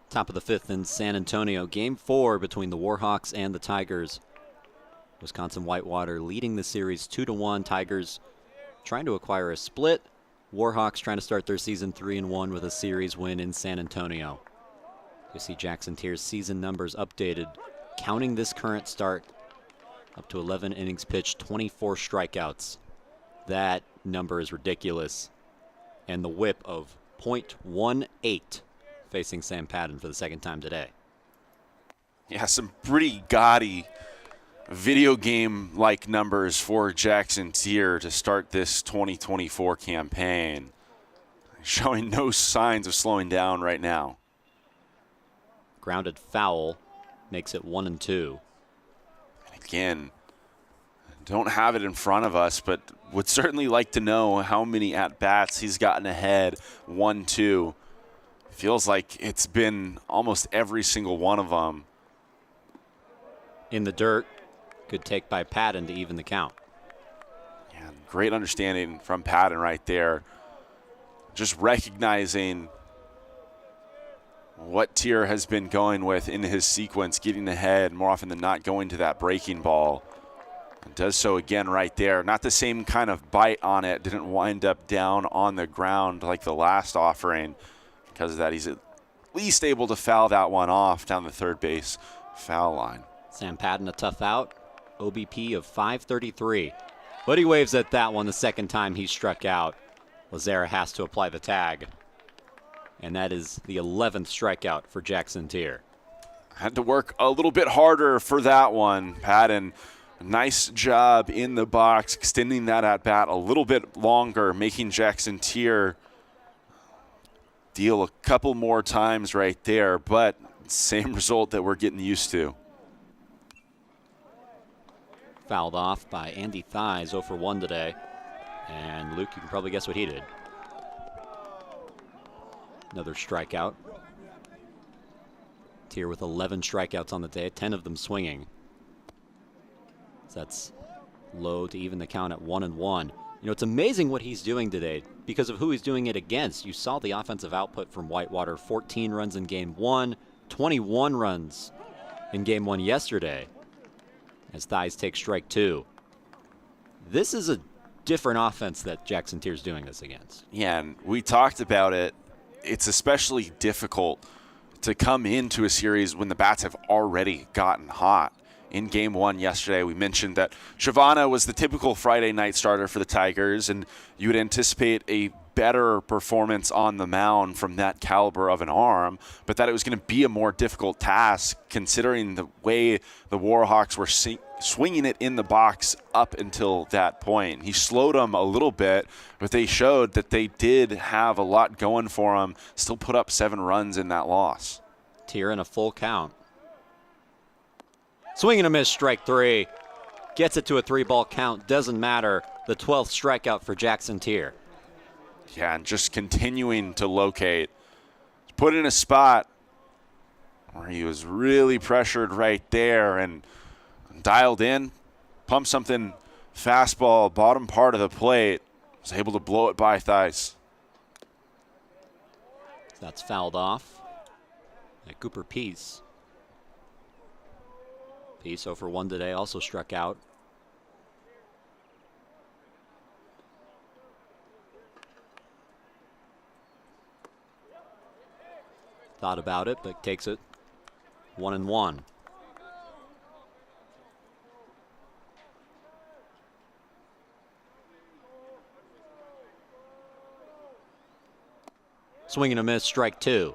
[SPEAKER 1] Top of the 5th in San Antonio. Game 4 between the Warhawks and the Tigers. Wisconsin-Whitewater leading the series 2-1. Tigers trying to acquire a split. Warhawks trying to start their season 3-1 with a series win in San Antonio. You see Jackson Tier's season numbers updated, counting this current start up to 11 innings pitched, 24 strikeouts. That number is ridiculous. And the whip of .18 facing Sam Patton for the second time today.
[SPEAKER 2] Yeah, some pretty gaudy video game-like numbers for Jackson Tier to start this 2024 campaign. Showing no signs of slowing down right now.
[SPEAKER 1] Grounded foul makes it 1-2.
[SPEAKER 2] Again, don't have it in front of us, but would certainly like to know how many at-bats he's gotten ahead. 1-2. Feels like it's been almost every single one of them.
[SPEAKER 1] In the dirt. Good take by Patton to even the count.
[SPEAKER 2] Yeah, great understanding from Patton right there. Just recognizing what Tier has been going with in his sequence, getting ahead, more often than not going to that breaking ball. And does so again right there. Not the same kind of bite on it. Didn't wind up down on the ground like the last offering. Because of that, he's at least able to foul that one off down the third base foul line.
[SPEAKER 1] Sam Patton a tough out. OBP of 533. But he waves at that one the second time he struck out. Lazara has to apply the tag. And that is the 11th strikeout for Jackson Tier.
[SPEAKER 2] Had to work a little bit harder for that one. Patton, nice job in the box, extending that at bat a little bit longer, making Jackson Tier deal a couple more times right there, but same result that we're getting used to.
[SPEAKER 1] Fouled off by Andy Thies, 0 for 1 today. And Luke, you can probably guess what he did. Another strikeout. Tier with 11 strikeouts on the day, 10 of them swinging. So that's low to even the count at 1-1. You know, it's amazing what he's doing today because of who he's doing it against. You saw the offensive output from Whitewater, 14 runs in game 1, 21 runs in game 1 yesterday as Thies takes strike 2. This is a different offense that Jackson Tier's doing this against.
[SPEAKER 2] Yeah, and we talked about it. It's especially difficult to come into a series when the bats have already gotten hot. In game 1 yesterday, we mentioned that Shavana was the typical Friday night starter for the Tigers, and you would anticipate a better performance on the mound from that caliber of an arm, but that it was going to be a more difficult task considering the way the Warhawks were swinging it in the box up until that point. He slowed them a little bit, but they showed that they did have a lot going for them, still put up 7 runs in that loss.
[SPEAKER 1] Tier in a full count. Swing and a miss, strike 3. Gets it to a 3-ball count, doesn't matter. The 12th strikeout for Jackson Tier.
[SPEAKER 2] Yeah, and just continuing to locate. Put in a spot where he was really pressured right there and dialed in, pumped something fastball, bottom part of the plate, was able to blow it by Thies.
[SPEAKER 1] That's fouled off. And Cooper Peace. Peace 0 for 1 today, also struck out. Thought about it, but takes it 1-1. Swing and a miss, strike 2.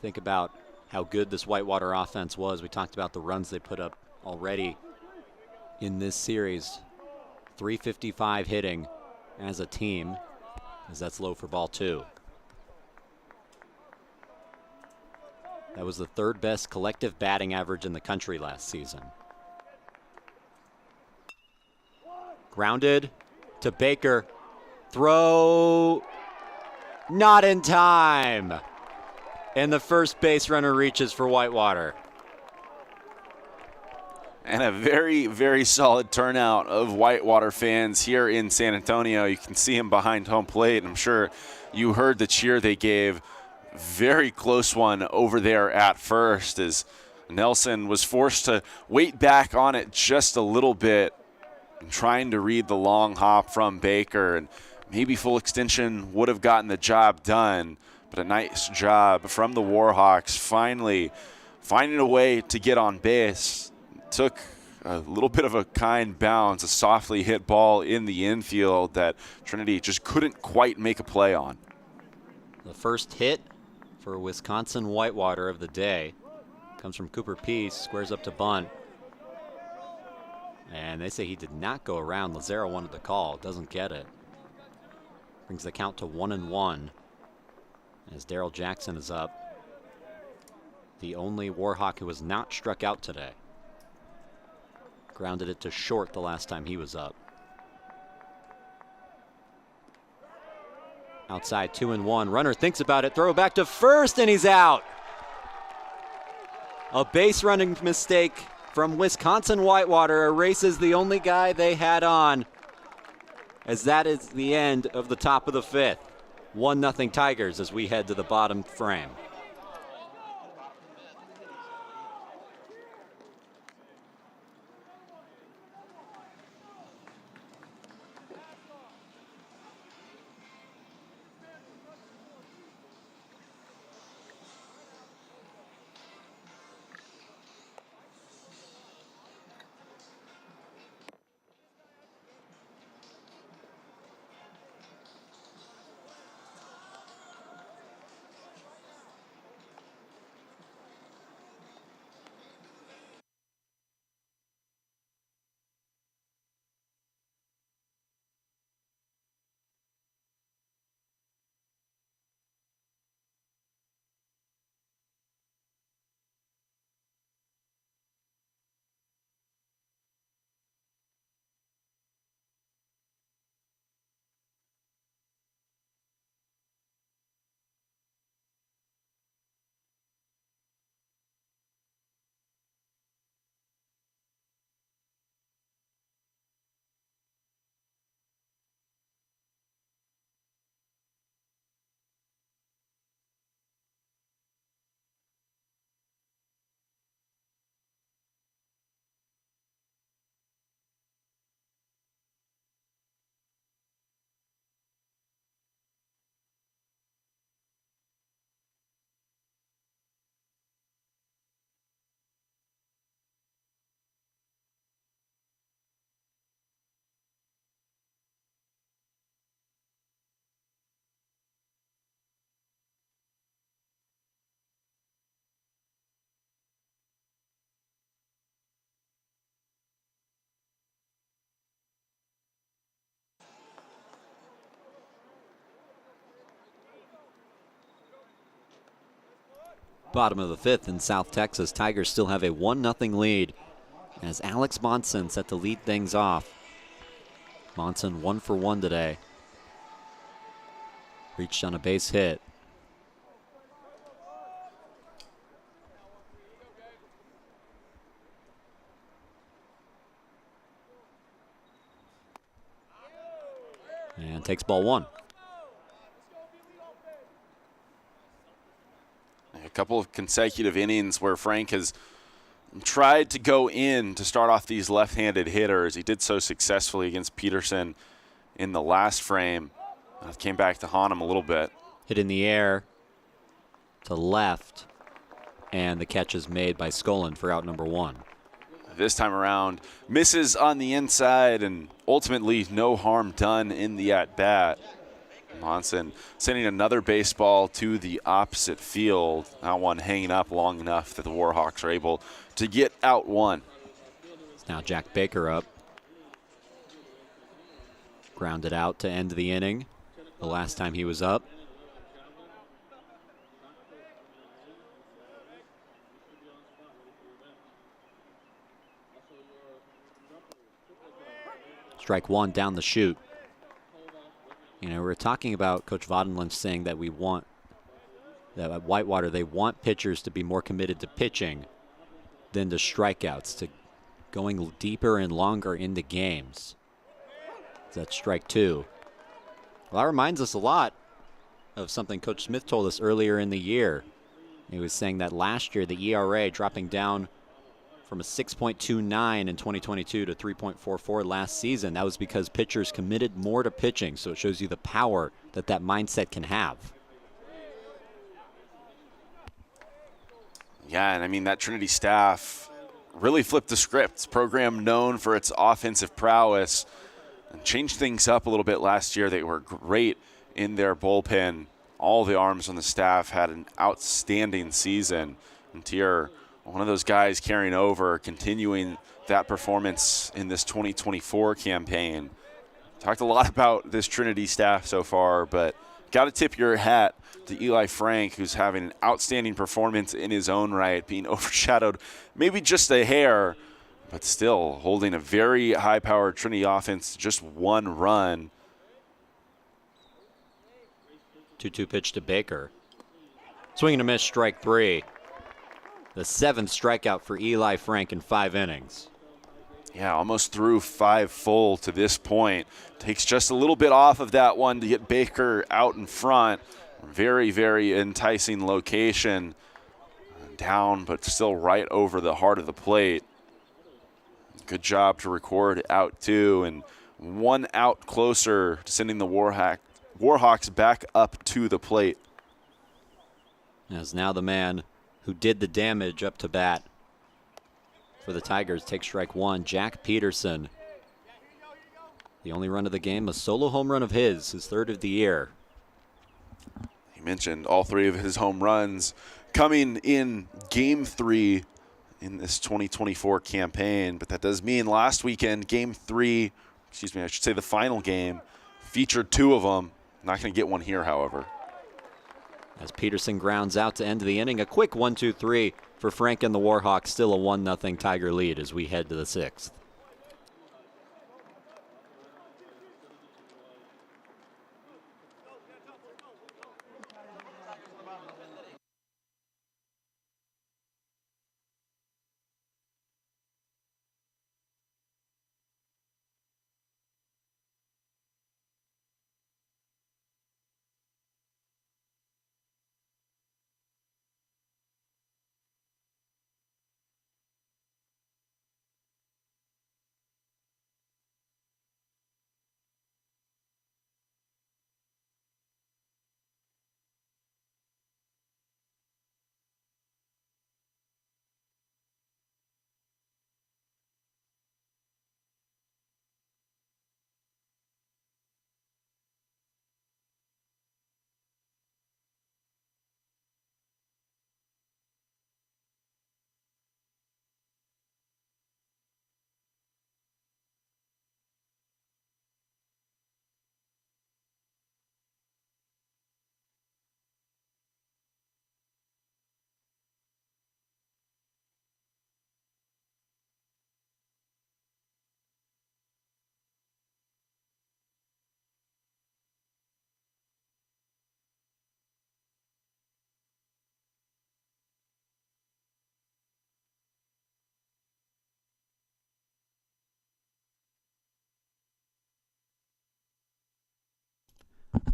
[SPEAKER 1] Think about how good this Whitewater offense was. We talked about the runs they put up already in this series. 355 hitting as a team, as that's low for ball 2. That was the 3rd best collective batting average in the country last season. Grounded to Baker. Throw not in time. And the first base runner reaches for Whitewater.
[SPEAKER 2] And a very, very solid turnout of Whitewater fans here in San Antonio. You can see him behind home plate. I'm sure you heard the cheer they gave. Very close one over there at first as Nelson was forced to wait back on it just a little bit, trying to read the long hop from Baker. And maybe full extension would have gotten the job done. But a nice job from the Warhawks finally finding a way to get on base. Took a little bit of a kind bounce, a softly hit ball in the infield that Trinity just couldn't quite make a play on.
[SPEAKER 1] The first hit for Wisconsin Whitewater of the day. Comes from Cooper Peace, squares up to bunt. And they say he did not go around. Lazaro wanted the call, doesn't get it. Brings the count to 1-1 as Daryl Jackson is up. The only Warhawk who was not struck out today. Grounded it to short the last time he was up. Outside 2-1. Runner thinks about it. Throw back to first, and he's out. A base running mistake from Wisconsin-Whitewater erases the only guy they had on, as that is the end of the top of the fifth. 1-0 Tigers as we head to the bottom frame. Bottom of the fifth in South Texas. Tigers still have a 1-0 lead as Alex Monson set to lead things off. Monson 1 for 1 today. Reached on a base hit. And takes ball one.
[SPEAKER 2] A couple of consecutive innings where Frank has tried to go in to start off these left-handed hitters. He did so successfully against Peterson in the last frame. Came back to haunt him a little bit.
[SPEAKER 1] Hit in the air to left, and the catch is made by Skolin for out number one.
[SPEAKER 2] This time around, misses on the inside, and ultimately no harm done in the at-bat. Monson sending another baseball to the opposite field. That one hanging up long enough that the Warhawks are able to get out one.
[SPEAKER 1] It's now Jack Baker up. Grounded out to end the inning. The last time he was up. Strike one down the chute. You know, we're talking about Coach Vodenlund saying that that at Whitewater, they want pitchers to be more committed to pitching than to strikeouts, to going deeper and longer into games. That's strike two. Well, that reminds us a lot of something Coach Smith told us earlier in the year. He was saying that last year, the ERA dropping down from a 6.29 in 2022 to 3.44 last season. That was because pitchers committed more to pitching, so it shows you the power that that mindset can have.
[SPEAKER 2] Yeah, and I mean, that Trinity staff really flipped the script. It's a program known for its offensive prowess and changed things up a little bit last year. They were great in their bullpen. All the arms on the staff had an outstanding season. And Tier one of those guys carrying over, continuing that performance in this 2024 campaign. Talked a lot about this Trinity staff so far, but got to tip your hat to Eli Frank, who's having an outstanding performance in his own right, being overshadowed maybe just a hair, but still holding a very high-powered Trinity offense, just one run.
[SPEAKER 1] 2-2 pitch to Baker. Swing and a miss, strike 3. The 7th strikeout for Eli Frank in 5 innings.
[SPEAKER 2] Yeah, almost threw 5 full to this point. Takes just a little bit off of that one to get Baker out in front. Very, very enticing location. Down, but still right over the heart of the plate. Good job to record out 2, and 1 out closer to sending the Warhawks back up to the plate.
[SPEAKER 1] As now the man who did the damage up to bat for the Tigers takes strike 1, Jack Peterson. The only run of the game, a solo home run of his 3rd of the year.
[SPEAKER 2] He mentioned all 3 of his home runs coming in Game 3 in this 2024 campaign, but that does mean last weekend, Game 3, I should say the final game, featured 2 of them. Not going to get one here, however.
[SPEAKER 1] As Peterson grounds out to end the inning, a quick 1-2-3 for Frank and the Warhawks, still a 1-0 Tiger lead as we head to the 6th.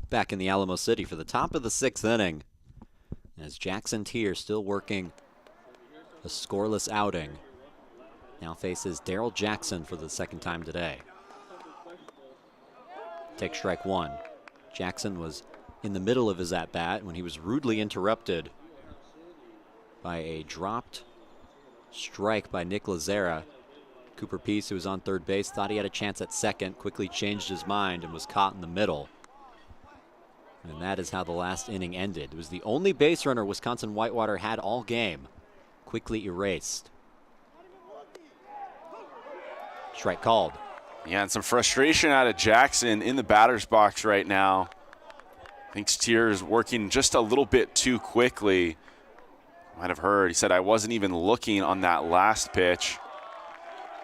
[SPEAKER 1] Back in the Alamo City for the top of the 6th inning, as Jackson Tier still working a scoreless outing. Now faces Daryl Jackson for the 2nd time today. Takes strike 1. Jackson was in the middle of his at-bat when he was rudely interrupted by a dropped strike by Nick Lazera. Cooper Peace, who was on 3rd base, thought he had a chance at 2nd, quickly changed his mind and was caught in the middle. And that is how the last inning ended. It was the only base runner Wisconsin-Whitewater had all game. Quickly erased. Strike called.
[SPEAKER 2] Yeah, and some frustration out of Jackson in the batter's box right now. I think Stier is working just a little bit too quickly. Might have heard. He said, I wasn't even looking on that last pitch.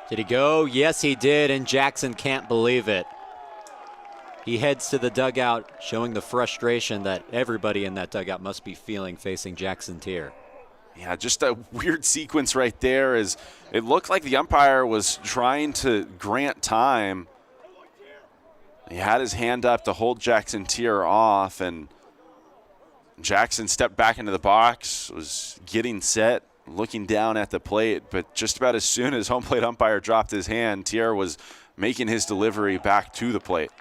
[SPEAKER 1] Did he go? Yes, he did, and Jackson can't believe it. He heads to the dugout, showing the frustration that everybody in that dugout must be feeling facing Jackson Tier.
[SPEAKER 2] Yeah, just a weird sequence right there, as it looked like the umpire was trying to grant time. He had his hand up to hold Jackson Tier off, and Jackson stepped back into the box, was getting set, looking down at the plate, but just about as soon as home plate umpire dropped his hand, Tier was making his delivery back to the plate.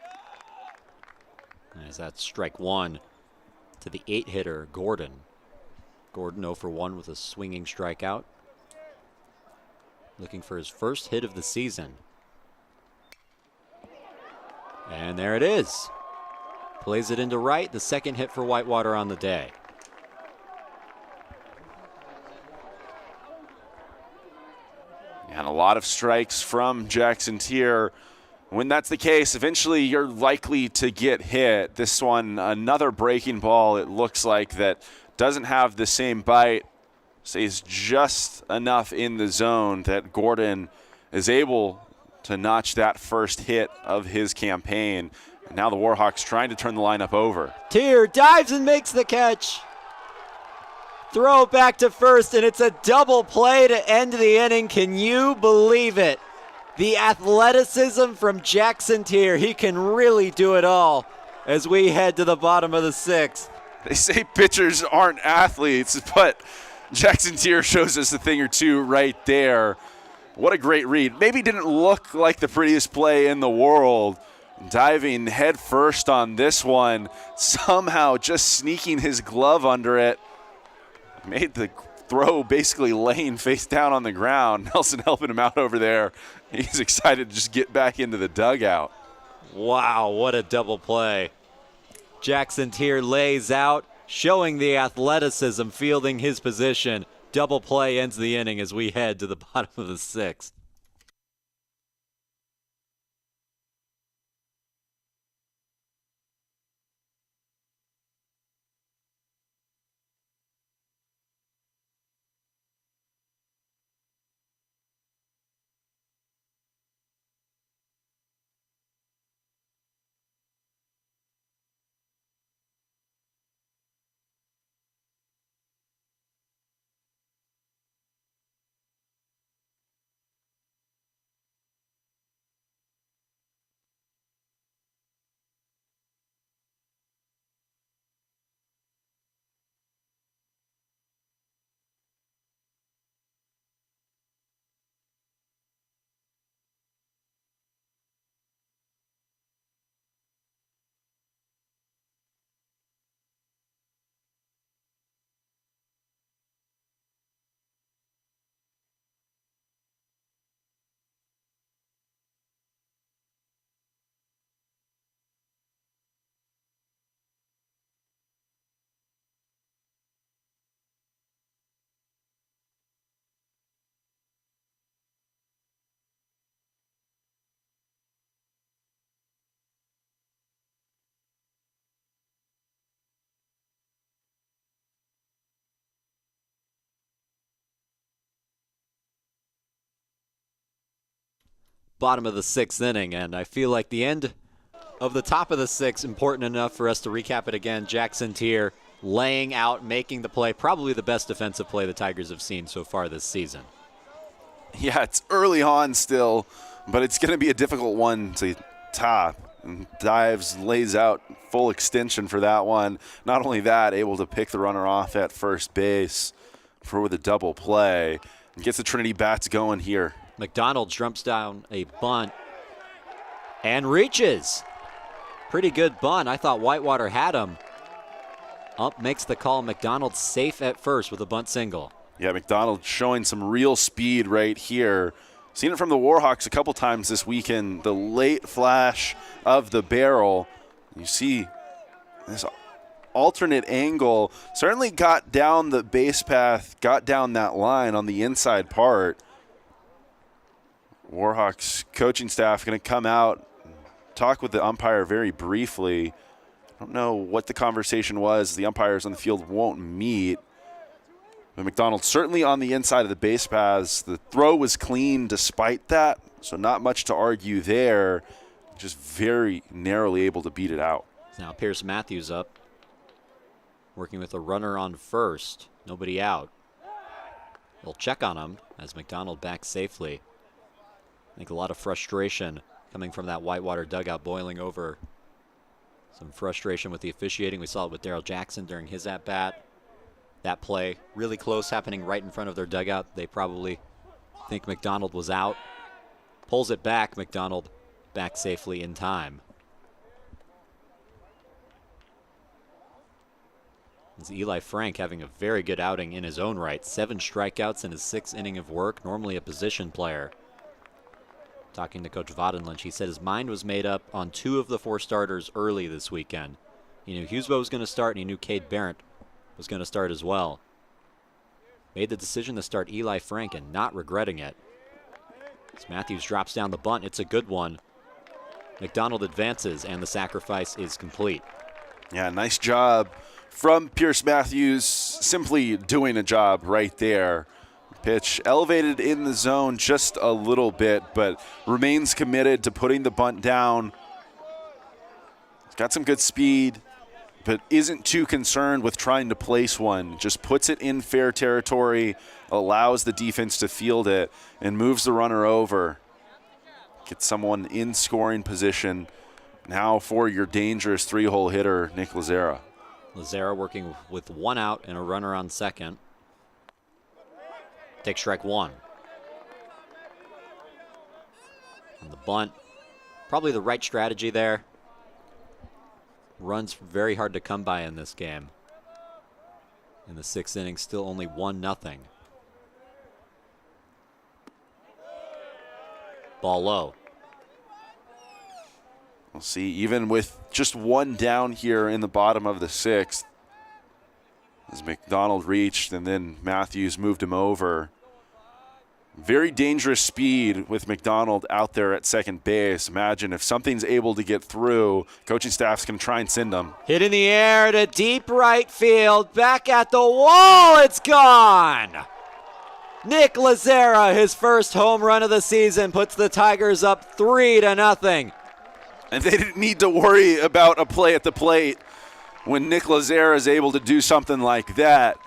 [SPEAKER 1] As that's strike 1 to the 8-hitter, Gordon. Gordon 0 for 1 with a swinging strikeout. Looking for his first hit of the season. And there it is. Plays it into right, the 2nd hit for Whitewater on the day.
[SPEAKER 2] lot of strikes from Jackson Tier. When that's the case, eventually you're likely to get hit. This one, another breaking ball, it looks like, that doesn't have the same bite. Stays just enough in the zone that Gordon is able to notch that first hit of his campaign. And now the Warhawks trying to turn the lineup over.
[SPEAKER 1] Tier dives and makes the catch. Throw back to first, and it's a double play to end the inning. Can you believe it? The athleticism from Jackson Tier. He can really do it all as we head to the bottom of the sixth.
[SPEAKER 2] They say pitchers aren't athletes, but Jackson Tier shows us a thing or two right there. What a great read. Maybe didn't look like the prettiest play in the world. Diving head first on this one, somehow just sneaking his glove under it. Made the throw basically laying face down on the ground. Nelson helping him out over there. He's excited to just get back into the dugout.
[SPEAKER 1] Wow, what a double play. Jackson Tier lays out, showing the athleticism, fielding his position. Double play ends the inning as we head to the bottom of the sixth. Bottom of the sixth inning, and I feel like the end of the top of the sixth important enough for us to recap it again. Jackson Tier laying out, making the play, probably the best defensive play the Tigers have seen so far this season.
[SPEAKER 2] Yeah, it's early on still, but it's going to be a difficult one to top. And dives, lays out full extension for that one. Not only that, able to pick the runner off at first base for the double play. And gets the Trinity bats going here.
[SPEAKER 1] McDonald jumps down a bunt and reaches. Pretty good bunt. I thought Whitewater had him. Ump makes the call. McDonald safe at first with a bunt single.
[SPEAKER 2] Yeah, McDonald showing some real speed right here. Seen it from the Warhawks a couple times this weekend. The late flash of the barrel. You see this alternate angle. Certainly got down the base path, got down that line on the inside part. Warhawks coaching staff going to come out, talk with the umpire very briefly. I don't know what the conversation was. The umpires on the field won't meet. But McDonald certainly on the inside of the base paths. The throw was clean despite that, so not much to argue there. Just very narrowly able to beat it out.
[SPEAKER 1] Now Pierce Matthews up, working with a runner on first. Nobody out. They'll check on him as McDonald backs safely. I think a lot of frustration coming from that Whitewater dugout, boiling over. Some frustration with the officiating. We saw it with Daryl Jackson during his at-bat. That play really close, happening right in front of their dugout. They probably think McDonald was out. Pulls it back. McDonald back safely in time. This is Eli Frank having a very good outing in his own right. 7 strikeouts in his 6th inning of work. Normally a position player. Talking to Coach Vadenlynch, he said his mind was made up on 2 of the 4 starters early this weekend. He knew Hughesbo was going to start, and he knew Cade Barrett was going to start as well. Made the decision to start Eli Frank and not regretting it. As Matthews drops down the bunt, it's a good one. McDonald advances, and the sacrifice is complete.
[SPEAKER 2] Yeah, nice job from Pierce Matthews, simply doing a job right there. Pitch elevated in the zone just a little bit, but remains committed to putting the bunt down. He's got some good speed, but isn't too concerned with trying to place one. Just puts it in fair territory, allows the defense to field it, and moves the runner over. Gets someone in scoring position now for your dangerous three-hole hitter, Nick Lazera.
[SPEAKER 1] Lazera working with one out and a runner on second. Take strike one. And the bunt, probably the right strategy there. Runs very hard to come by in this game. In the sixth inning, still only 1-0. Ball low.
[SPEAKER 2] We'll see, even with just one down here in the bottom of the sixth, as McDonald reached and then Matthews moved him over. Very dangerous speed with McDonald out there at second base. Imagine if something's able to get through, coaching staff's going to try and send them.
[SPEAKER 1] Hit in the air to deep right field. Back at the wall. It's gone. Nick Lazera, his first home run of the season, puts the Tigers up 3-0.
[SPEAKER 2] And they didn't need to worry about a play at the plate when Nick Lazera is able to do something like that.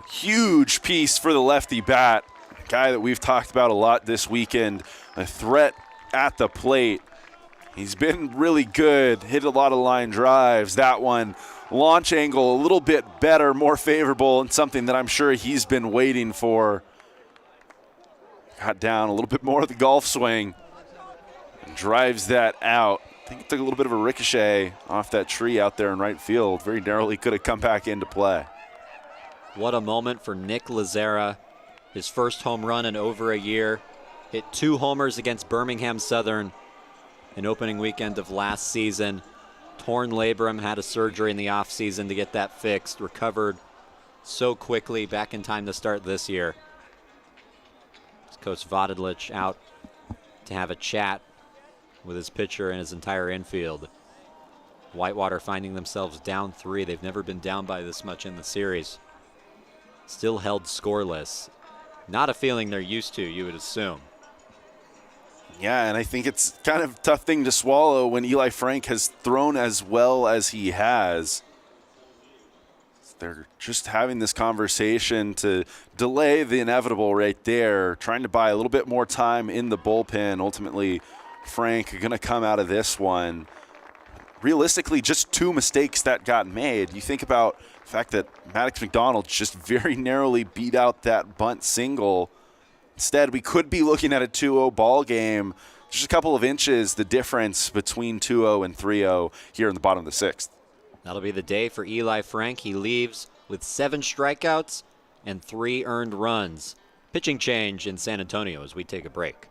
[SPEAKER 2] Huge piece for the lefty bat. A guy that we've talked about a lot this weekend. A threat at the plate. He's been really good. Hit a lot of line drives. That one, launch angle a little bit better, more favorable, and something that I'm sure he's been waiting for. Got down a little bit more of the golf swing. And drives that out. I think it took a little bit of a ricochet off that tree out there in right field. Very narrowly could have come back into play.
[SPEAKER 1] What a moment for Nick Lazera. His first home run in over a year. Hit 2 homers against Birmingham Southern in opening weekend of last season. Torn labrum, had a surgery in the offseason to get that fixed. Recovered so quickly, back in time to start this year. Coach Vodidlich out to have a chat with his pitcher and his entire infield. Whitewater finding themselves down 3. They've never been down by this much in the series. Still held scoreless. Not a feeling they're used to, you would assume.
[SPEAKER 2] Yeah, and I think it's kind of a tough thing to swallow when Eli Frank has thrown as well as he has. They're just having this conversation to delay the inevitable right there, trying to buy a little bit more time in the bullpen. Ultimately, Frank going to come out of this one. Realistically, just 2 mistakes that got made. You think about the fact that Maddox McDonald just very narrowly beat out that bunt single. Instead, we could be looking at a 2-0 ball game. Just a couple of inches, the difference between 2-0 and 3-0 here in the bottom of the sixth.
[SPEAKER 1] That'll be the day for Eli Frank. He leaves with 7 strikeouts and 3 earned runs. Pitching change in San Antonio as we take a break.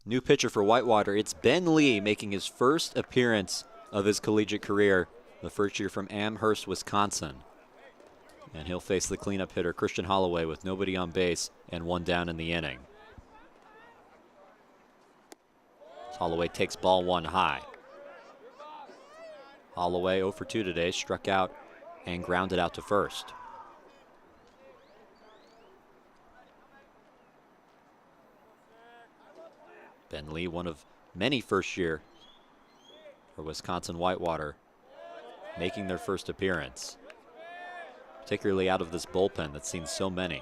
[SPEAKER 1] New pitcher for Whitewater. It's Ben Lee making his first appearance of his collegiate career, the first year from Amherst, Wisconsin. And he'll face the cleanup hitter, Christian Holloway, with nobody on base and one down in the inning. Holloway takes ball one high. Holloway 0 for 2 today, struck out and grounded out to first. Ben Lee, one of many first year for Wisconsin Whitewater, making their first appearance, particularly out of this bullpen that's seen so many.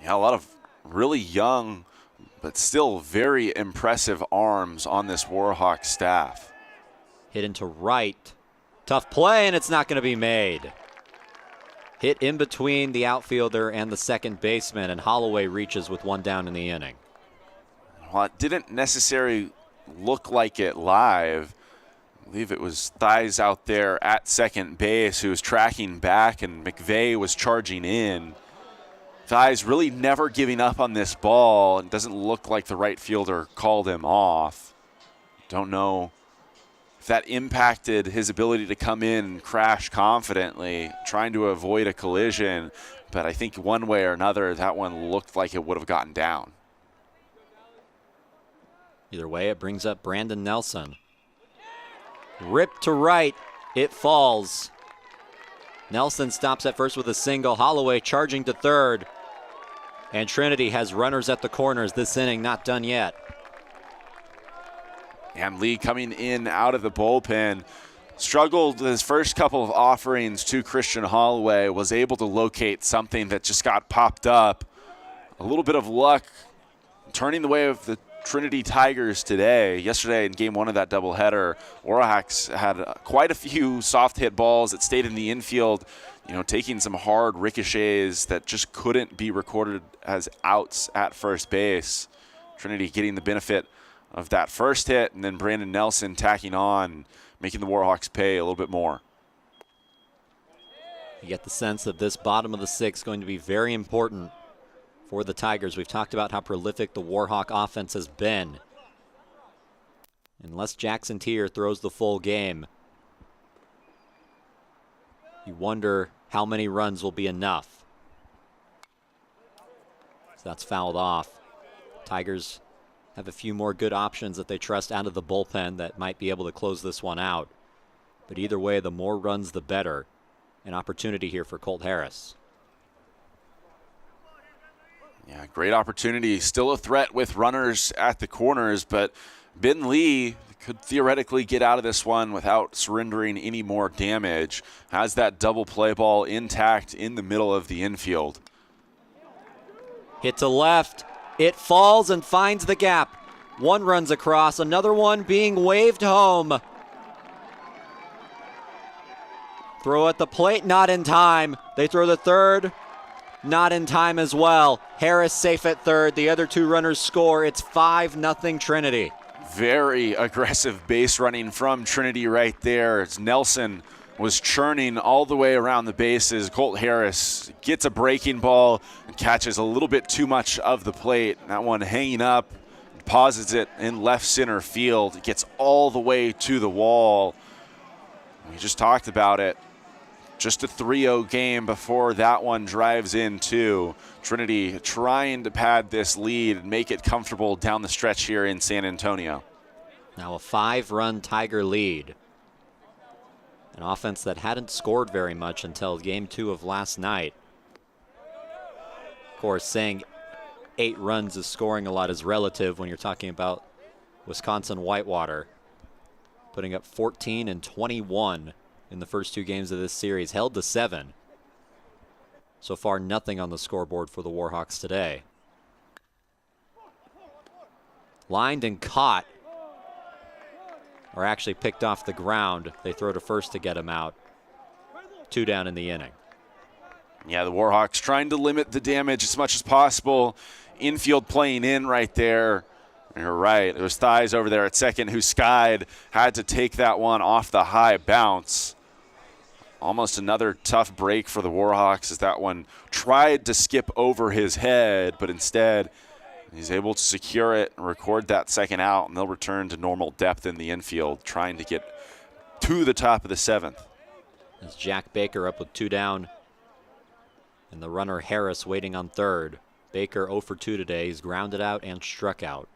[SPEAKER 2] Yeah, a lot of really young but still very impressive arms on this Warhawk staff.
[SPEAKER 1] Hit into right. Tough play, and it's not going to be made. Hit in between the outfielder and the second baseman, and Holloway reaches with one down in the inning.
[SPEAKER 2] Well, it didn't necessarily look like it live. I believe it was Thies out there at second base who was tracking back, and McVeigh was charging in. Thies really never giving up on this ball, and doesn't look like the right fielder called him off. Don't know if that impacted his ability to come in and crash confidently, trying to avoid a collision. But I think one way or another, that one looked like it would have gotten down.
[SPEAKER 1] Either way, it brings up Brandon Nelson. Ripped to right, it falls. Nelson stops at first with a single. Holloway charging to third. And Trinity has runners at the corners this inning, not done yet.
[SPEAKER 2] And Lee coming in out of the bullpen, struggled his first couple of offerings to Christian Holloway, was able to locate something that just got popped up. A little bit of luck turning the way of the Trinity Tigers today. Yesterday in game one of that doubleheader, Warhawks had quite a few soft hit balls that stayed in the infield, taking some hard ricochets that just couldn't be recorded as outs at first base. Trinity getting the benefit of that first hit, and then Brandon Nelson tacking on, making the Warhawks pay a little bit more.
[SPEAKER 1] You get the sense that this bottom of the sixth is going to be very important for the Tigers. We've talked about how prolific the Warhawk offense has been. Unless Jackson Tier throws the full game, you wonder how many runs will be enough. So that's fouled off. Tigers have a few more good options that they trust out of the bullpen that might be able to close this one out. But either way, the more runs, the better. An opportunity here for Colt Harris.
[SPEAKER 2] Yeah, great opportunity. Still a threat with runners at the corners, but Ben Lee could theoretically get out of this one without surrendering any more damage. Has that double play ball intact in the middle of the infield.
[SPEAKER 1] Hit to left. It falls and finds the gap. One runs across, another one being waved home. Throw at the plate, not in time. They throw the third, not in time as well. Harris safe at third. The other two runners score. It's 5-0 Trinity.
[SPEAKER 2] Very aggressive base running from Trinity right there. As Nelson was churning all the way around the bases. Colt Harris gets a breaking ball and catches a little bit too much of the plate. That one hanging up, deposits it in left center field. It gets all the way to the wall. We just talked about it. Just a 3-0 game before that one drives in too. Trinity trying to pad this lead and make it comfortable down the stretch here in San Antonio.
[SPEAKER 1] Now a 5-run Tiger lead. An offense that hadn't scored very much until game 2 of last night. Of course, saying 8 runs is scoring a lot is relative when you're talking about Wisconsin Whitewater. Putting up 14 and 21 in the first 2 games of this series, held to 7. So far, nothing on the scoreboard for the Warhawks today. Lined and caught, or actually picked off the ground. They throw to first to get him out. 2 down in the inning.
[SPEAKER 2] Yeah, the Warhawks trying to limit the damage as much as possible. Infield playing in right there. You're right. It was Thies over there at second who skied. Had to take that one off the high bounce. Almost another tough break for the Warhawks as that one tried to skip over his head, but instead He's able to secure it and record that second out, and they'll return to normal depth in the infield, trying to get to the top of the 7th.
[SPEAKER 1] As Jack Baker up with 2 down, and the runner Harris waiting on third. Baker 0 for 2 today. He's grounded out and struck out.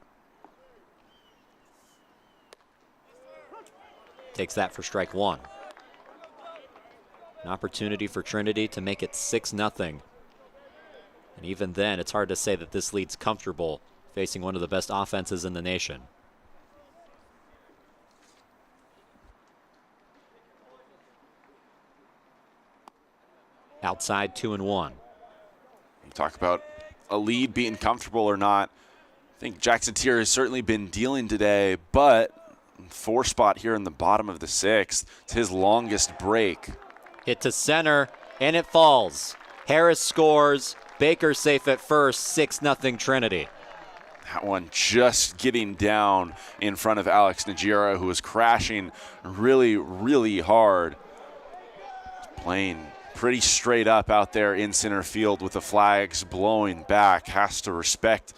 [SPEAKER 1] Takes that for strike 1. An opportunity for Trinity to make it 6-0. And even then, it's hard to say that this lead's comfortable facing one of the best offenses in the nation. Outside 2-1.
[SPEAKER 2] You talk about a lead being comfortable or not. I think Jackson Tier has certainly been dealing today, but 4 spot here in the bottom of the 6th. It's his longest break.
[SPEAKER 1] Hit to center, and it falls. Harris scores. Baker safe at first. 6-0 Trinity.
[SPEAKER 2] That one just getting down in front of Alex Najera, who was crashing really, really hard. Playing pretty straight up out there in center field with the flags blowing back. Has to respect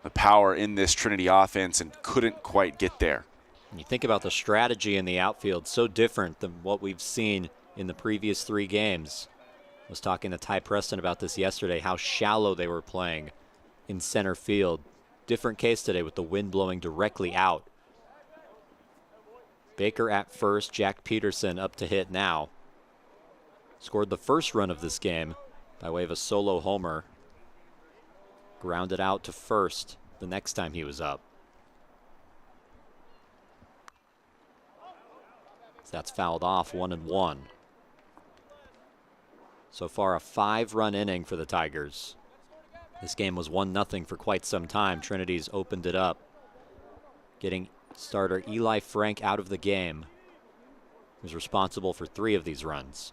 [SPEAKER 2] the power in this Trinity offense and couldn't quite get there.
[SPEAKER 1] You think about the strategy in the outfield, so different than what we've seen in the previous 3 games. I was talking to Ty Preston about this yesterday, how shallow they were playing in center field. Different case today with the wind blowing directly out. Baker at first, Jack Peterson up to hit now. Scored the first run of this game by way of a solo homer. Grounded out to first the next time he was up. That's fouled off, 1-1. So far a 5-run inning for the Tigers. This game was 1-0 for quite some time. Trinity's opened it up, getting starter Eli Frank out of the game. He was responsible for 3 of these runs.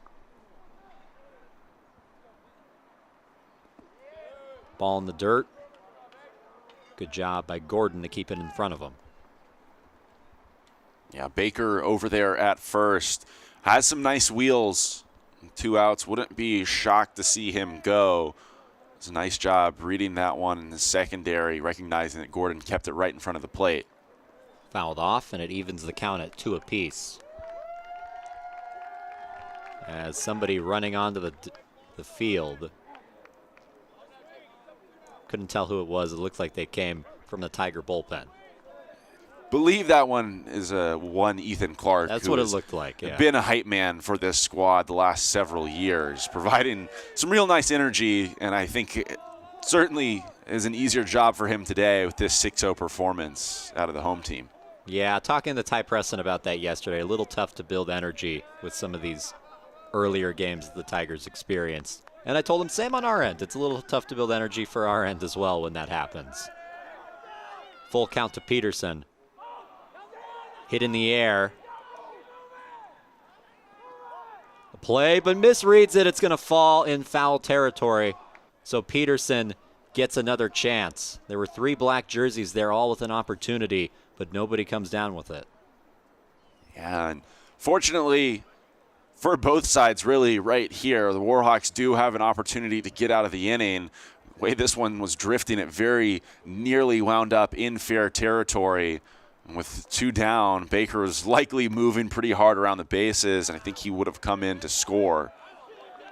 [SPEAKER 1] Ball in the dirt. Good job by Gordon to keep it in front of him.
[SPEAKER 2] Yeah, Baker over there at first has some nice wheels. 2 outs. Wouldn't be shocked to see him go. It's a nice job reading that one in the secondary, recognizing that Gordon kept it right in front of the plate.
[SPEAKER 1] Fouled off, and it evens the count at 2 apiece. As somebody running onto the field. Couldn't tell who it was. It looked like they came from the Tiger bullpen.
[SPEAKER 2] Believe that one is one Ethan Clark.
[SPEAKER 1] That's what it looked like, yeah.
[SPEAKER 2] Been a hype man for this squad the last several years, providing some real nice energy, and I think it certainly is an easier job for him today with this 6-0 performance out of the home team.
[SPEAKER 1] Yeah, talking to Ty Preston about that yesterday, a little tough to build energy with some of these earlier games the Tigers experienced. And I told him, same on our end. It's a little tough to build energy for our end as well when that happens. Full count to Peterson. Hit in the air. A play, but misreads it. It's going to fall in foul territory. So Peterson gets another chance. There were 3 black jerseys there, all with an opportunity, but nobody comes down with it.
[SPEAKER 2] Yeah, and fortunately for both sides, really, right here, the Warhawks do have an opportunity to get out of the inning. The way this one was drifting, it very nearly wound up in fair territory. And with 2 down, Baker was likely moving pretty hard around the bases, and I think he would have come in to score.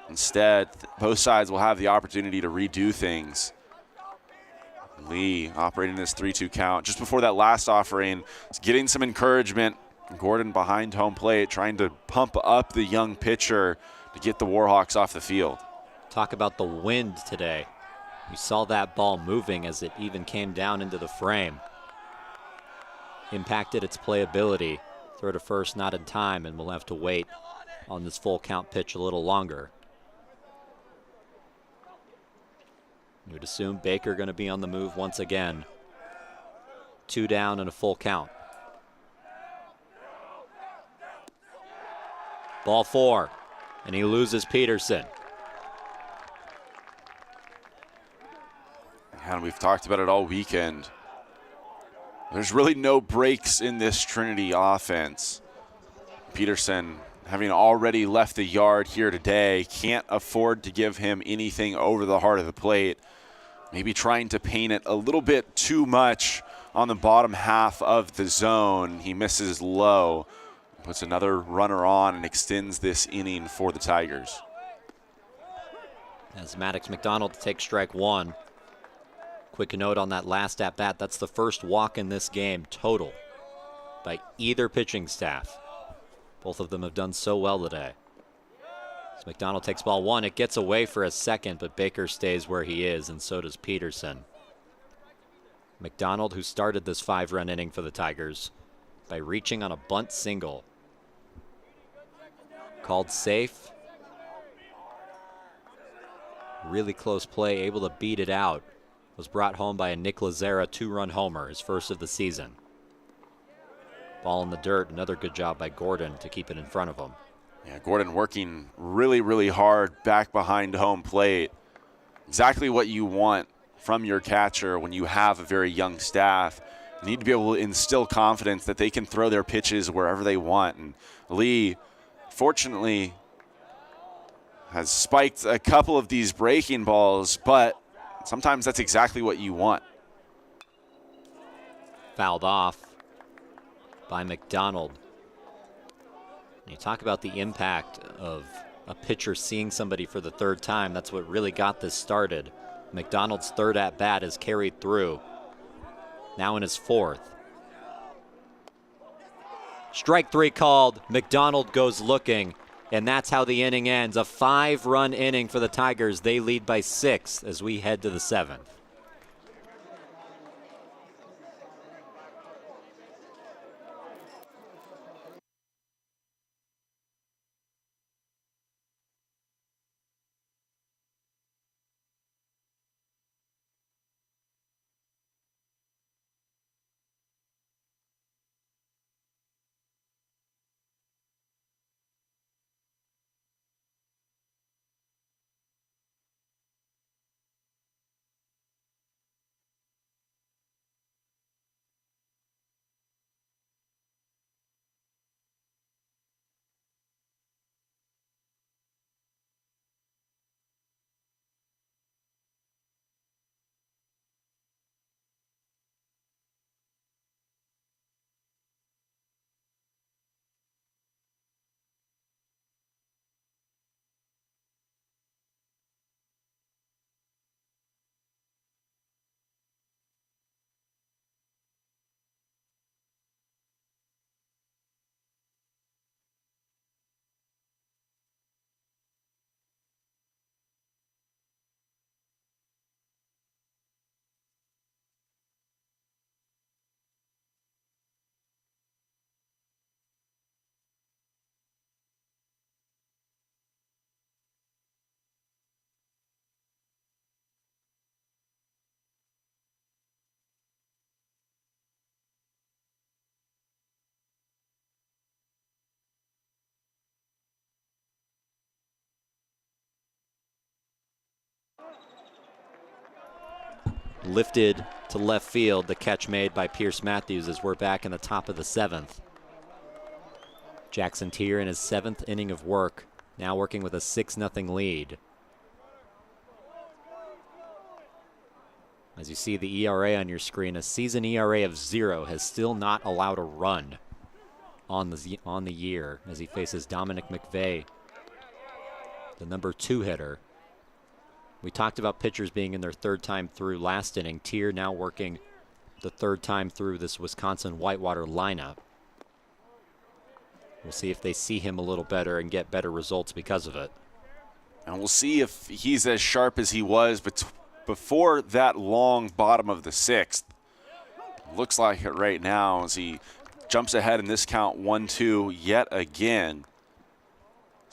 [SPEAKER 2] Instead, both sides will have the opportunity to redo things. Lee operating this 3-2 count. Just before that last offering, is getting some encouragement. Gordon behind home plate, trying to pump up the young pitcher to get the Warhawks off the field.
[SPEAKER 1] Talk about the wind today. You saw that ball moving as it even came down into the frame. Impacted its playability. Throw to first, not in time, and we'll have to wait on this full count pitch a little longer. You would assume Baker going to be on the move once again. 2 down and a full count. Ball 4, and he loses Peterson.
[SPEAKER 2] And we've talked about it all weekend. There's really no breaks in this Trinity offense. Peterson, having already left the yard here today, can't afford to give him anything over the heart of the plate. maybe trying to paint it a little bit too much on the bottom half of the zone. He misses low, puts another runner on, and extends this inning for the Tigers.
[SPEAKER 1] As Maddox McDonald takes strike one. Quick note on that last at-bat, that's the first walk in this game total by either pitching staff. Both of them have done so well today. As McDonald takes ball one, it gets away for a second, but Baker stays where he is, and so does Peterson. McDonald, who started this 5-run inning for the Tigers by reaching on a bunt single. Called safe. Really close play, able to beat it out. Was brought home by a Nick Lazara 2-run homer, his first of the season. Ball in the dirt, another good job by Gordon to keep it in front of him.
[SPEAKER 2] Yeah, Gordon working really, really hard back behind home plate. Exactly what you want from your catcher when you have a very young staff. You need to be able to instill confidence that they can throw their pitches wherever they want. And Lee, fortunately, has spiked a couple of these breaking balls, but sometimes that's exactly what you want.
[SPEAKER 1] Fouled off by McDonald. You talk about the impact of a pitcher seeing somebody for the third time. That's what really got this started. McDonald's third at-bat is carried through. Now in his fourth. Strike three called. McDonald goes looking, and that's how the inning ends. A 5-run inning for the Tigers. They lead by 6 as we head to the 7th. Lifted to left field, the catch made by Pierce Matthews as we're back in the top of the 7th. Jackson Tier in his 7th inning of work, now working with a 6-0 lead. As you see the ERA on your screen, a season ERA of 0 has still not allowed a run on the year as he faces Dominic McVeigh, the number 2 hitter. We talked about pitchers being in their 3rd time through last inning. Tier now working the 3rd time through this Wisconsin-Whitewater lineup. We'll see if they see him a little better and get better results because of it.
[SPEAKER 2] And we'll see if he's as sharp as he was before that long bottom of the 6th. Looks like it right now as he jumps ahead in this count 1-2 yet again.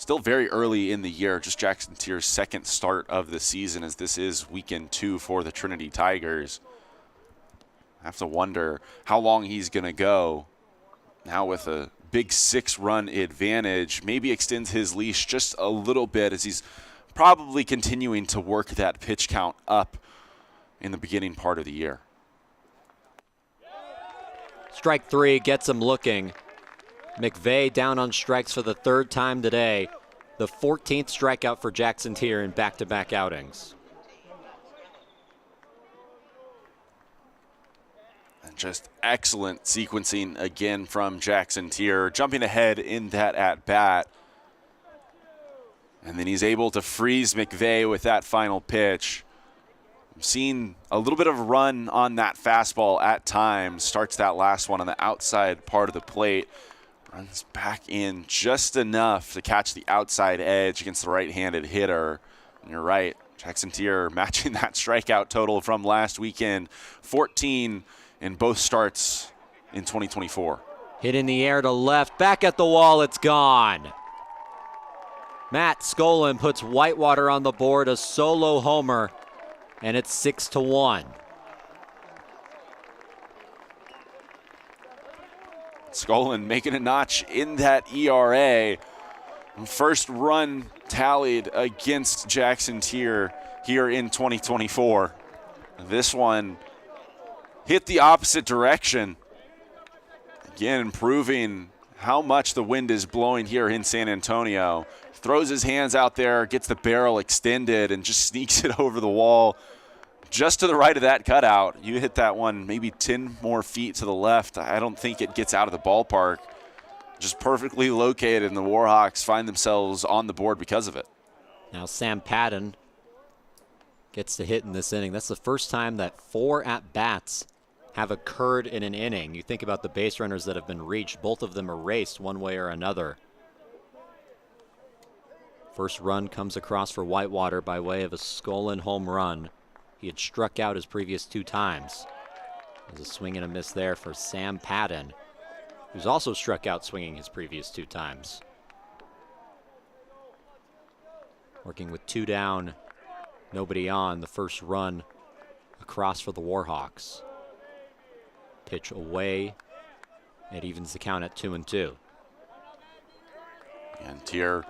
[SPEAKER 2] Still very early in the year, just Jackson Tier's 2nd start of the season, as this is weekend 2 for the Trinity Tigers. I have to wonder how long he's going to go. Now with a big 6-run advantage, maybe extends his leash just a little bit as he's probably continuing to work that pitch count up in the beginning part of the year.
[SPEAKER 1] Strike 3 gets him looking. McVeigh down on strikes for the 3rd time today. The 14th strikeout for Jackson Tier in back-to-back outings.
[SPEAKER 2] Just excellent sequencing again from Jackson Tier, jumping ahead in that at-bat. And then he's able to freeze McVeigh with that final pitch. I'm seeing a little bit of a run on that fastball at times. Starts that last one on the outside part of the plate. Runs back in just enough to catch the outside edge against the right-handed hitter. And you're right, Jackson Tier matching that strikeout total from last weekend. 14 in both starts in 2024.
[SPEAKER 1] Hit in the air to left, back at the wall, it's gone. Matt Skolin puts Whitewater on the board, a solo homer, and it's 6-1.
[SPEAKER 2] Skolin making a notch in that ERA. First run tallied against Jackson Tier here in 2024. This one hit the opposite direction. Again, proving how much the wind is blowing here in San Antonio. Throws his hands out there, gets the barrel extended, and just sneaks it over the wall. Just to the right of that cutout. You hit that one maybe 10 more feet to the left. I don't think it gets out of the ballpark. Just perfectly located, and the Warhawks find themselves on the board because of it.
[SPEAKER 1] Now Sam Patton gets to hit in this inning. That's the first time that 4 at-bats have occurred in an inning. You think about the base runners that have been reached. Both of them erased one way or another. First run comes across for Whitewater by way of a Skolin home run. He had struck out his previous 2 times. There's a swing and a miss there for Sam Patton, who's also struck out swinging his previous 2 times. Working with 2 down, nobody on, the first run across for the Warhawks. Pitch away. It evens the count at 2-2.
[SPEAKER 2] And Tier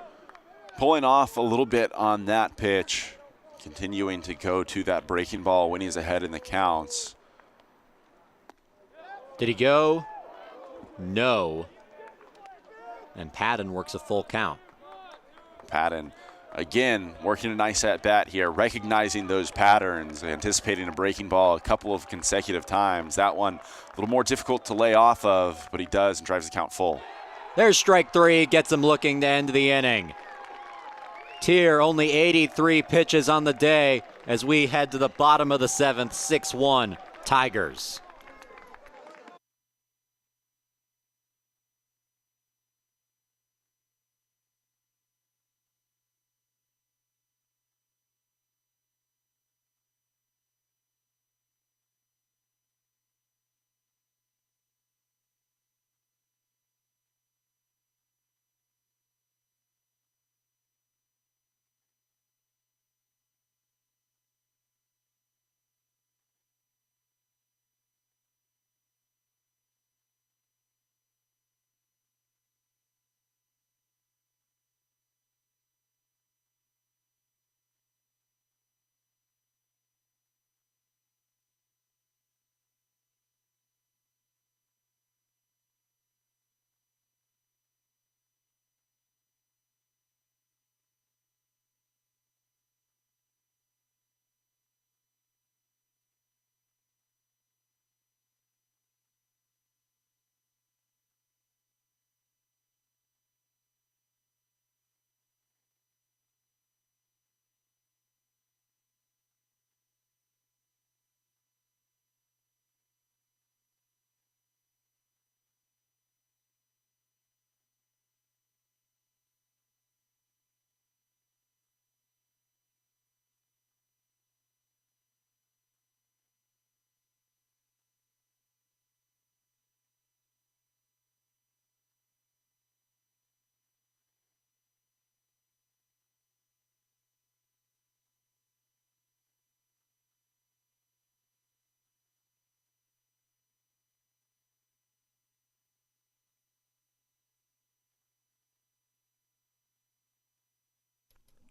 [SPEAKER 2] pulling off a little bit on that pitch. Continuing to go to that breaking ball when he's ahead in the counts.
[SPEAKER 1] Did he go? No. And Patton works a full count.
[SPEAKER 2] Patton, again, working a nice at-bat here, recognizing those patterns, anticipating a breaking ball a couple of consecutive times. That one a little more difficult to lay off of, but he does and drives the count full.
[SPEAKER 1] There's strike 3, gets him looking to end the inning. Tier only 83 pitches on the day as we head to the bottom of the 7th, 6-1 Tigers.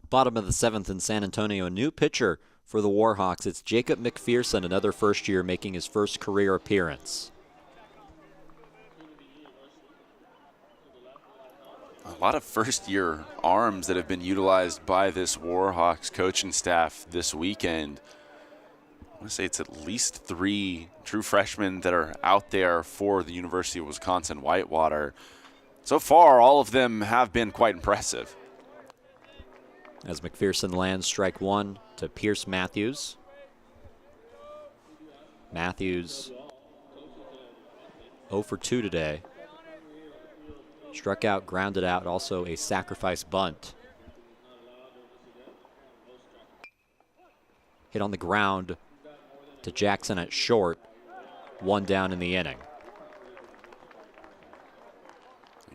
[SPEAKER 1] Bottom of the 7th in San Antonio, a new pitcher for the Warhawks. It's Jacob McPherson, another first year, making his first career appearance.
[SPEAKER 2] A lot of first-year arms that have been utilized by this Warhawks coaching staff this weekend. I want to say it's at least 3 true freshmen that are out there for the University of Wisconsin-Whitewater. So far, all of them have been quite impressive.
[SPEAKER 1] As McPherson lands strike 1 to Pierce Matthews. Matthews 0 for 2 today. Struck out, grounded out, also a sacrifice bunt. Hit on the ground to Jackson at short. 1 down in the inning.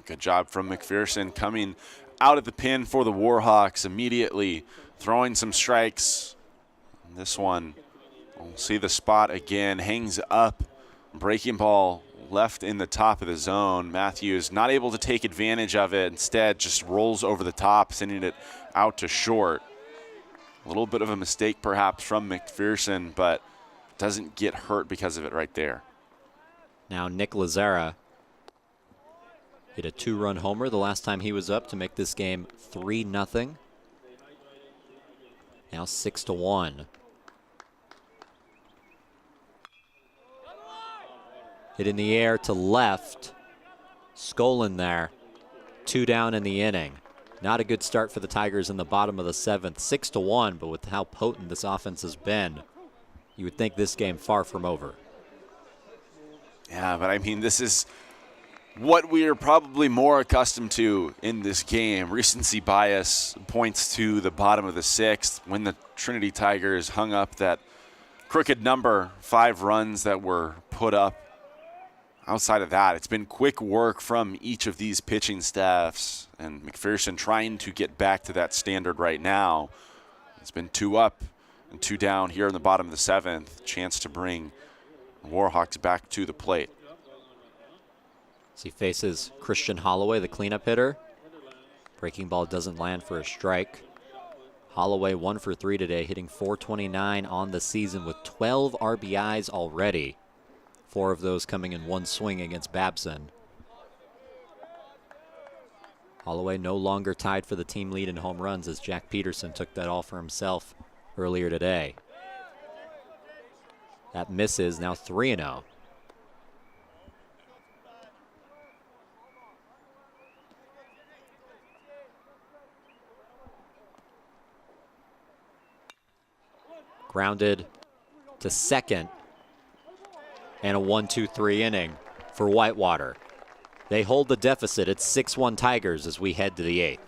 [SPEAKER 2] Good job from McPherson coming out of the pin for the Warhawks immediately, throwing some strikes. This one, we'll see the spot again, hangs up, breaking ball left in the top of the zone. Matthews not able to take advantage of it, instead just rolls over the top, sending it out to short. A little bit of a mistake perhaps from McPherson, but doesn't get hurt because of it right there.
[SPEAKER 1] Now Nick Lazara hit a 2-run homer the last time he was up to make this game 3-0. Now 6-1. Hit in the air to left. Skolin there. 2 down in the inning. Not a good start for the Tigers in the bottom of the 7th. 6-1, but with how potent this offense has been, you would think this game far from over.
[SPEAKER 2] Yeah, but I mean, this is what we are probably more accustomed to in this game. Recency bias points to the bottom of the 6th when the Trinity Tigers hung up that crooked number, 5 runs that were put up. Outside of that, it's been quick work from each of these pitching staffs, and McPherson trying to get back to that standard right now. It's been 2 up and 2 down here in the bottom of the 7th. Chance to bring Warhawks back to the plate.
[SPEAKER 1] As he faces Christian Holloway, the cleanup hitter. Breaking ball doesn't land for a strike. Holloway 1 for 3 today, hitting .429 on the season with 12 RBIs already. 4 of those coming in 1 swing against Babson. Holloway no longer tied for the team lead in home runs as Jack Peterson took that all for himself earlier today. That misses, now 3-0. Grounded to second. And a 1-2-3 inning for Whitewater. They hold the deficit at 6-1 Tigers as we head to the 8th.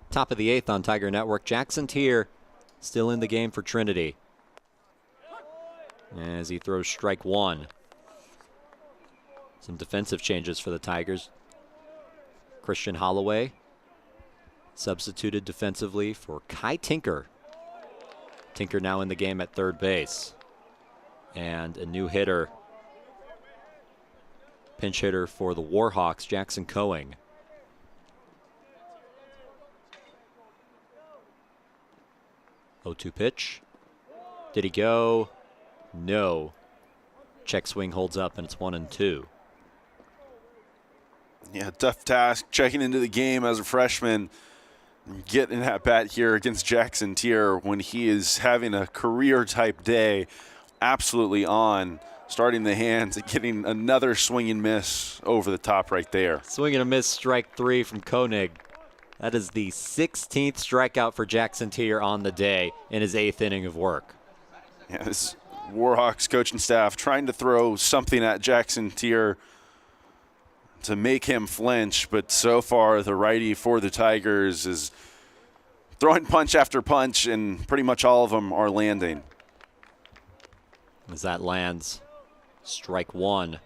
[SPEAKER 1] Top of the 8th on Tiger Network. Jackson Tier still in the game for Trinity as he throws strike 1. Some defensive changes for the Tigers. Christian Holloway substituted defensively for Kai Tinker. Tinker now in the game at third base. And a new hitter, pinch hitter for the Warhawks, Jackson Coing. Oh, 2 pitch. Did he go? No. Check swing holds up, and it's 1-2.
[SPEAKER 2] Yeah, tough task checking into the game as a freshman. Getting at bat here against Jackson Tier when he is having a career-type day, absolutely on, starting the hands and getting another swing and miss over the top right there.
[SPEAKER 1] Swing and a miss, strike 3 from Koenig. That is the 16th strikeout for Jackson Tier on the day in his 8th inning of work.
[SPEAKER 2] Yeah, this Warhawks coaching staff trying to throw something at Jackson Tier to make him flinch, but so far the righty for the Tigers is throwing punch after punch, and pretty much all of them are landing.
[SPEAKER 1] As that lands, strike 1.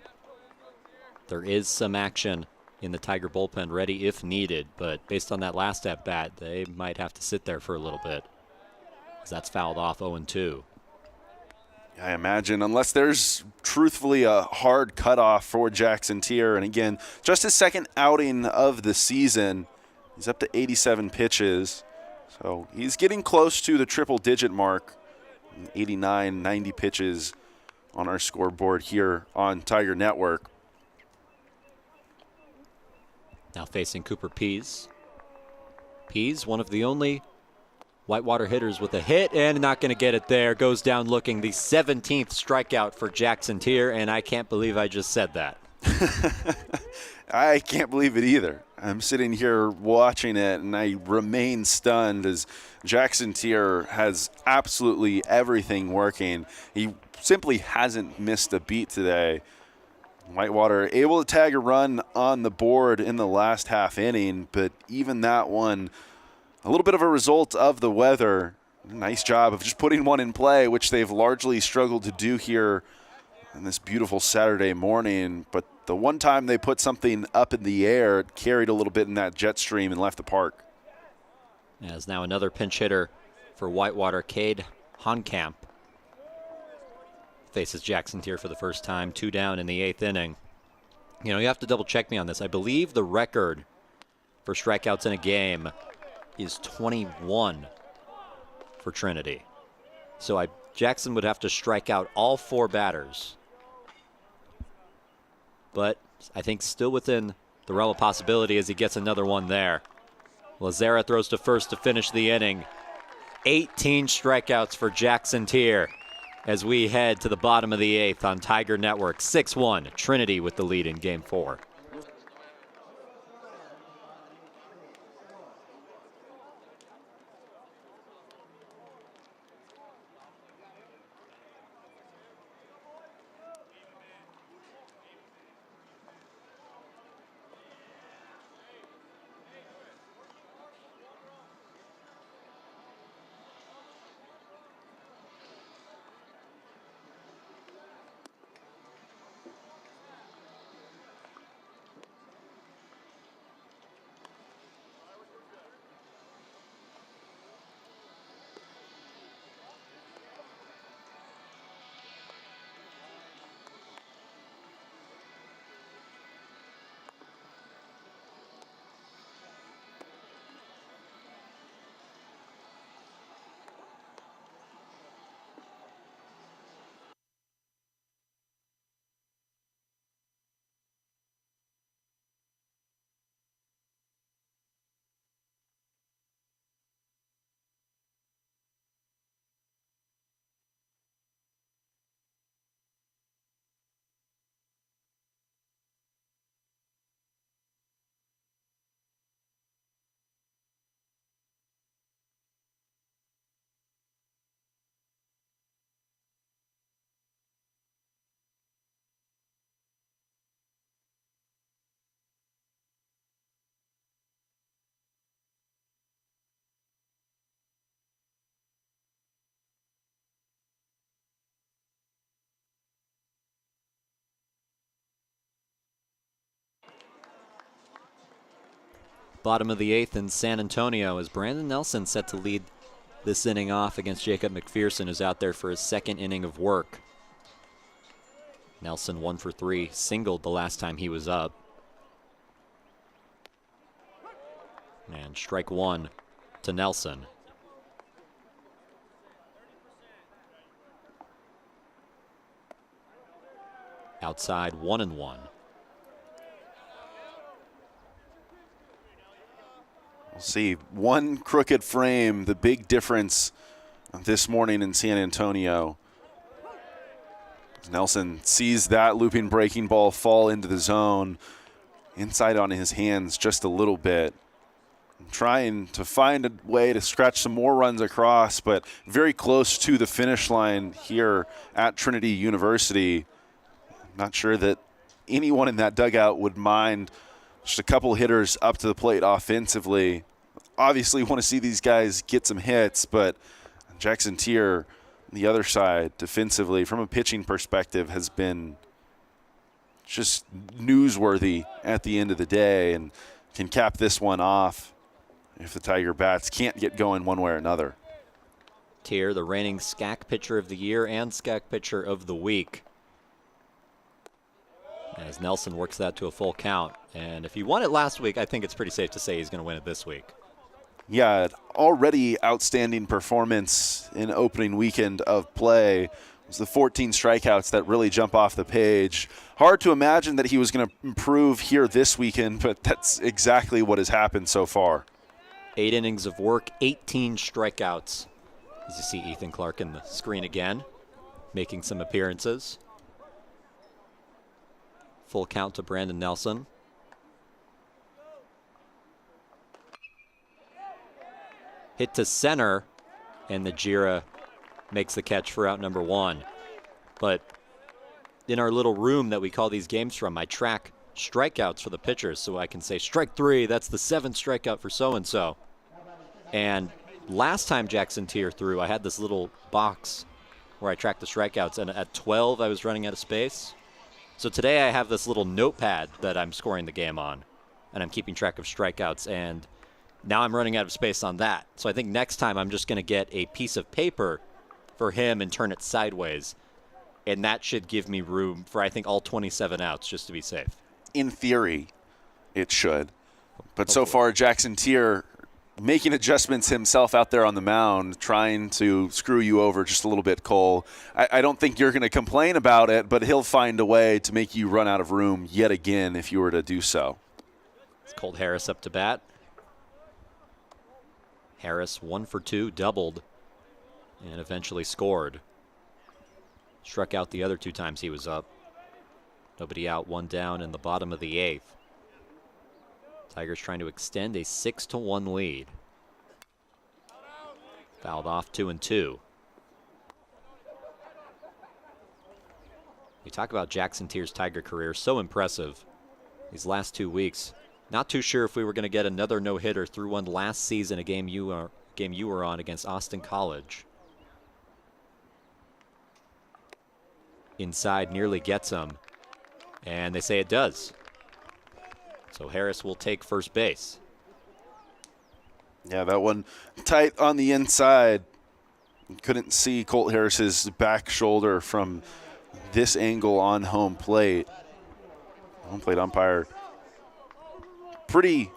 [SPEAKER 1] There is some action in the Tiger bullpen ready if needed, but based on that last at-bat, they might have to sit there for a little bit, as that's fouled off 0-2.
[SPEAKER 2] I imagine, unless there's truthfully a hard cutoff for Jackson Tier. And again, just his second outing of the season. He's up to 87 pitches. So he's getting close to the triple-digit mark. 89, 90 pitches on our scoreboard here on Tiger Network.
[SPEAKER 1] Now facing Cooper Pease. Pease, one of the only Whitewater hitters with a hit, and not going to get it there. Goes down looking. The 17th strikeout for Jackson Tier, and I can't believe I just said that.
[SPEAKER 2] I can't believe it either. I'm sitting here watching it, and I remain stunned as Jackson Tier has absolutely everything working. He simply hasn't missed a beat today. Whitewater able to tag a run on the board in the last half inning, but even that one, a little bit of a result of the weather. Nice job of just putting one in play, which they've largely struggled to do here on this beautiful Saturday morning. But the one time they put something up in the air, it carried a little bit in that jet stream and left the park.
[SPEAKER 1] As now another pinch hitter for Whitewater, Cade Honkamp, faces Jackson Tier for the first time, 2 down in the 8th inning. You know, you have to double check me on this. I believe the record for strikeouts in a game is 21 for Trinity. So Jackson would have to strike out all 4 batters. But I think still within the realm of possibility as he gets another one there. Lazara throws to first to finish the inning. 18 strikeouts for Jackson Tier as we head to the bottom of the 8th on Tiger Network. 6-1, Trinity with the lead in Game 4. Bottom of the 8th in San Antonio as Brandon Nelson set to lead this inning off against Jacob McPherson, who's out there for his 2nd inning of work. Nelson 1 for 3, singled the last time he was up. And strike 1 to Nelson. Outside 1-1.
[SPEAKER 2] We'll see. One crooked frame, the big difference this morning in San Antonio. Nelson sees that looping breaking ball fall into the zone. Inside on his hands just a little bit. Trying to find a way to scratch some more runs across, but very close to the finish line here at Trinity University. Not sure that anyone in that dugout would mind just a couple hitters up to the plate offensively. Obviously want to see these guys get some hits, but Jackson Tier, the other side, defensively, from a pitching perspective, has been just newsworthy at the end of the day and can cap this one off if the Tiger bats can't get going one way or another.
[SPEAKER 1] Tier, the reigning SCAC pitcher of the year and SCAC pitcher of the week. As Nelson works that to a full count. And if he won it last week, I think it's pretty safe to say he's going to win it this week.
[SPEAKER 2] Yeah, already outstanding performance in opening weekend of play. It was the 14 strikeouts that really jump off the page. Hard to imagine that he was going to improve here this weekend, but that's exactly what has happened so far.
[SPEAKER 1] 8 innings of work, 18 strikeouts. As you see Ethan Clark in the screen again, making some appearances. Full count to Brandon Nelson. Hit to center, and Najira makes the catch for out number 1. But in our little room that we call these games from, I track strikeouts for the pitchers so I can say, strike 3, that's the 7th strikeout for so-and-so. And last time Jackson Tier threw, I had this little box where I tracked the strikeouts, and at 12 I was running out of space. So today I have this little notepad that I'm scoring the game on, and I'm keeping track of strikeouts, and now I'm running out of space on that. So I think next time I'm just going to get a piece of paper for him and turn it sideways, and that should give me room for, I think, all 27 outs, just to be safe.
[SPEAKER 2] In theory, it should. But so far, Jackson Tier making adjustments himself out there on the mound, trying to screw you over just a little bit, Cole. I don't think you're going to complain about it, but he'll find a way to make you run out of room yet again if you were to do so.
[SPEAKER 1] It's Colt Harris up to bat. Harris 1 for 2, doubled, and eventually scored. Struck out the other 2 times he was up. Nobody out, 1 down in the bottom of the 8th. Tigers trying to extend a 6-1 lead. Fouled off 2-2. We talk about Jackson Tier's Tiger career, so impressive these last 2 weeks. Not too sure if we were going to get another no-hitter. Threw one last season, a game you were on against Austin College. Inside nearly gets him, and they say it does. So Harris will take first base.
[SPEAKER 2] Yeah, that one tight on the inside. Couldn't see Colt Harris's back shoulder from this angle on home plate. Home plate umpire pretty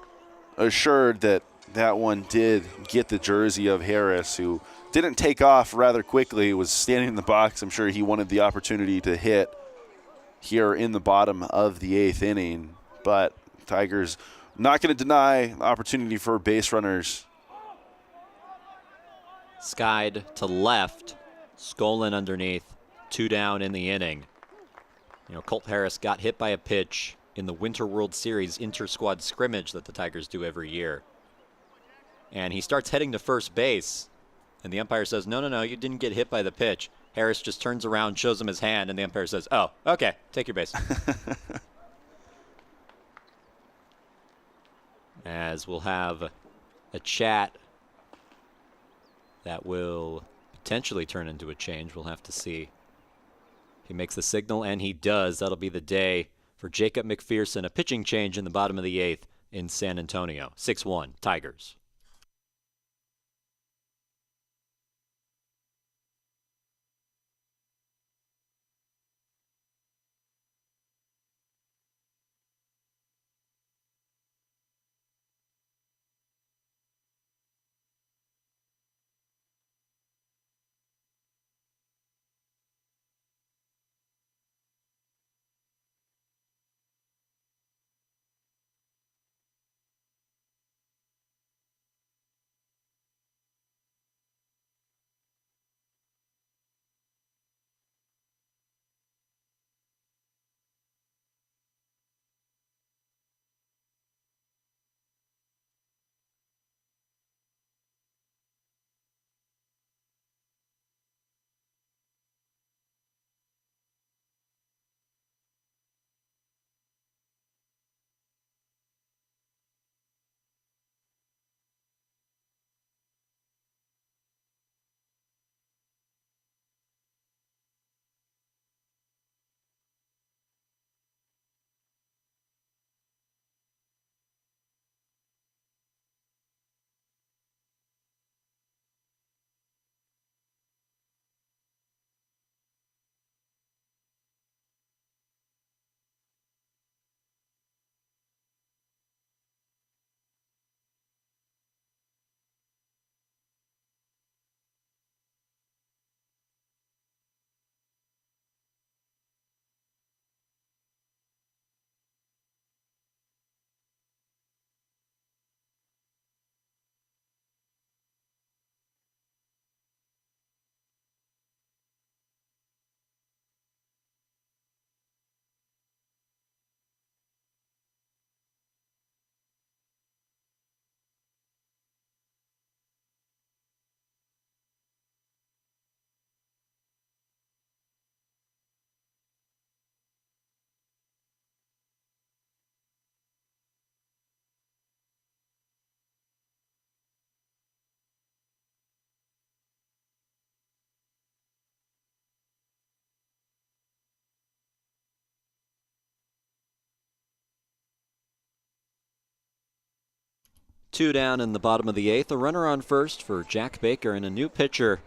[SPEAKER 2] assured that that one did get the jersey of Harris, who didn't take off rather quickly, was standing in the box. I'm sure he wanted the opportunity to hit here in the bottom of the 8th inning. But Tigers not going to deny the opportunity for base runners.
[SPEAKER 1] Skied to left, Skolin underneath, 2 down in the inning. You know, Colt Harris got hit by a pitch in the Winter World Series inter-squad scrimmage that the Tigers do every year. And he starts heading to first base, and the umpire says, no, you didn't get hit by the pitch. Harris just turns around, shows him his hand, and the umpire says, oh, okay, take your base. As we'll have a chat that will potentially turn into a change. We'll have to see. He makes the signal, and he does. That'll be the day for Jacob McPherson, a pitching change in the bottom of the 8th in San Antonio. 6-1, Tigers. 2 down in the bottom of the 8th. A runner on first for Jack Baker and a new pitcher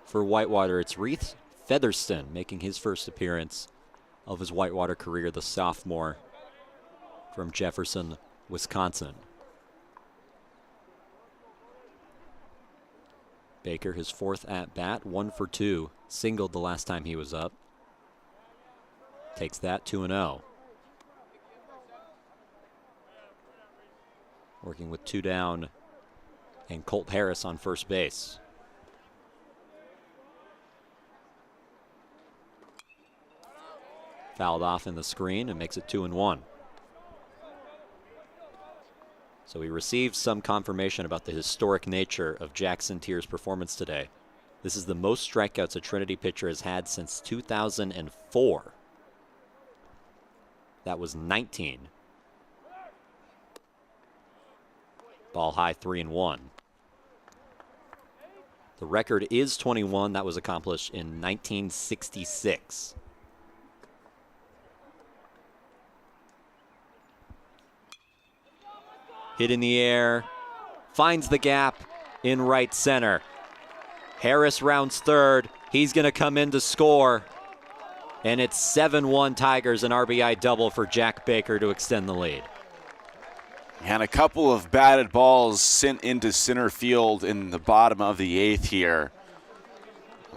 [SPEAKER 1] for Whitewater. It's Reese Featherston making his first appearance of his Whitewater career, the sophomore from Jefferson, Wisconsin. Baker, his 4th at bat, 1 for 2. Singled the last time he was up. Takes that 2-0. Working with 2 down and Colt Harris on first base. Fouled off in the screen and makes it 2-1. So we received some confirmation about the historic nature of Jackson Tier's performance today. This is the most strikeouts a Trinity pitcher has had since 2004. That was 19. Ball high, 3-1. The record is 21. That was accomplished in 1966. Hit in the air, finds the gap in right center. Harris rounds third. He's going to come in to score. And it's 7-1 Tigers, an RBI double for Jack Baker to extend the lead.
[SPEAKER 2] And a couple of batted balls sent into center field in the bottom of the 8th here.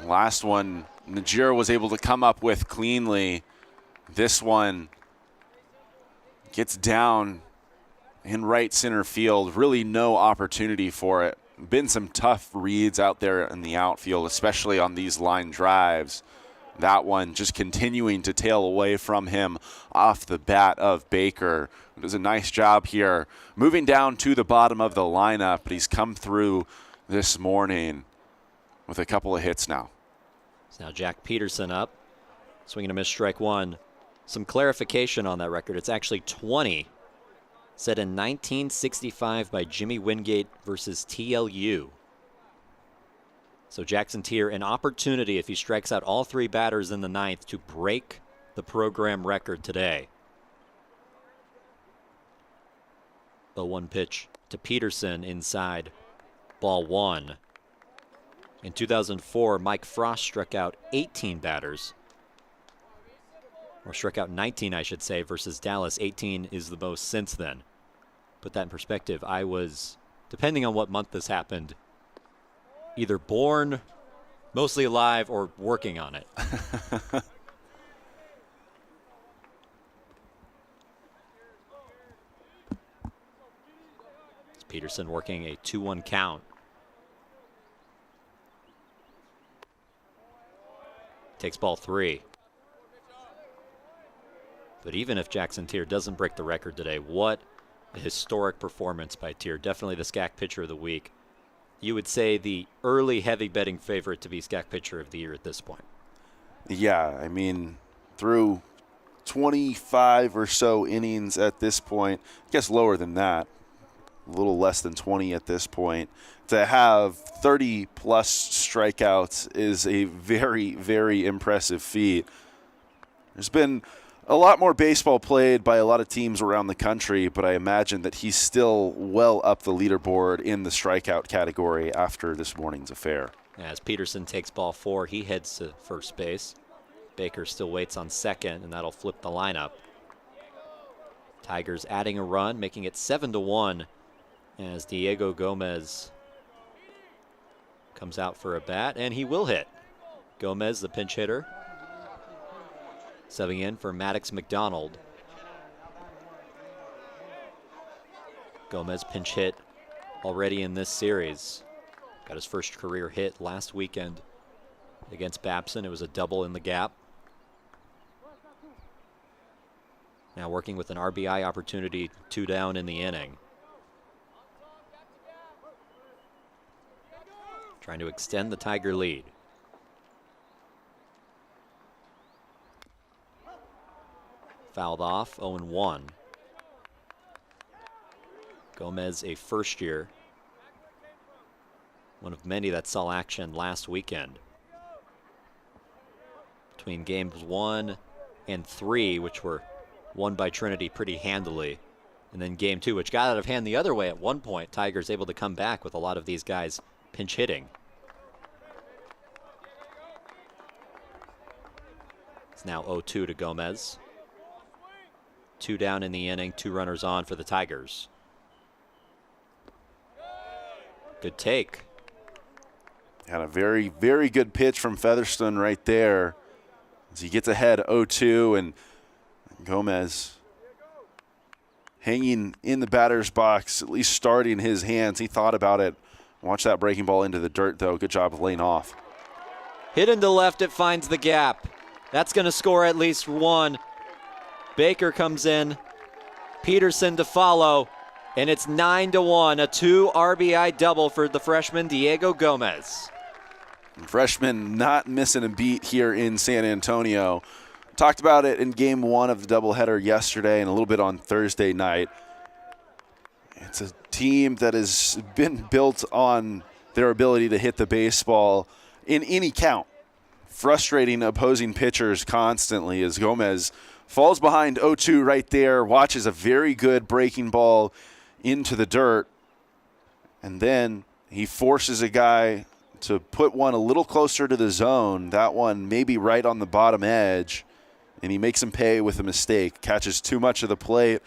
[SPEAKER 2] The last one, Najira was able to come up with cleanly. This one gets down in right center field. Really no opportunity for it. Been some tough reads out there in the outfield, especially on these line drives. That one just continuing to tail away from him off the bat of Baker. Does a nice job here moving down to the bottom of the lineup, but he's come through this morning with a couple of hits now.
[SPEAKER 1] So now Jack Peterson up, swinging a miss, strike 1. Some clarification on that record. It's actually 20, set in 1965 by Jimmy Wingate versus TLU. So Jackson Tier, an opportunity if he strikes out all 3 batters in the 9th to break the program record today. The 1 pitch to Peterson inside, ball 1. In 2004, Mike Frost struck out 18 batters. Or struck out 19, I should say, versus Dallas. 18 is the most since then. Put that in perspective. I was, depending on what month this happened, either born, mostly alive, or working on it. It's Peterson working a 2-1 count. Takes ball 3. But even if Jackson Tier doesn't break the record today, what a historic performance by Tier. Definitely the SCAC pitcher of the week. You would say the early heavy betting favorite to be SCAC pitcher of the year at this point.
[SPEAKER 2] Yeah, I mean, through 25 or so innings at this point, I guess lower than that, a little less than 20 at this point, to have 30-plus strikeouts is a very, very impressive feat. There's been a lot more baseball played by a lot of teams around the country, but I imagine that he's still well up the leaderboard in the strikeout category after this morning's affair.
[SPEAKER 1] As Peterson takes ball 4, he heads to first base. Baker still waits on second, and that'll flip the lineup. Tigers adding a run, making it 7-1 as Diego Gomez comes out for a bat, and he will hit. Gomez, the pinch hitter, subbing in for Maddox McDonald. Gomez pinch hit already in this series. Got his first career hit last weekend against Babson. It was a double in the gap. Now working with an RBI opportunity, 2 down in the inning. Trying to extend the Tiger lead. Fouled off, 0-1. Gomez, a first year. One of many that saw action last weekend. Between games 1 and 3, which were won by Trinity pretty handily, And then game 2, which got out of hand the other way at one point. Tigers able to come back with a lot of these guys pinch hitting. It's now 0-2 to Gomez. 2 down in the inning, 2 runners on for the Tigers. Good take.
[SPEAKER 2] Had a very, very good pitch from Featherstone right there as he gets ahead 0-2, and Gomez hanging in the batter's box, at least starting his hands. He thought about it. Watch that breaking ball into the dirt, though. Good job of laying off.
[SPEAKER 1] Hit into left, it finds the gap. That's going to score at least one. Baker comes in. Peterson to follow. And it's 9-1, a 2 RBI double for the freshman Diego Gomez.
[SPEAKER 2] Freshman not missing a beat here in San Antonio. Talked about it in game 1 of the doubleheader yesterday and a little bit on Thursday night. It's a team that has been built on their ability to hit the baseball in any count, frustrating opposing pitchers constantly as Gomez falls behind 0-2 right there, watches a very good breaking ball into the dirt, and then he forces a guy to put one a little closer to the zone, that one maybe right on the bottom edge, and he makes him pay with a mistake, catches too much of the plate.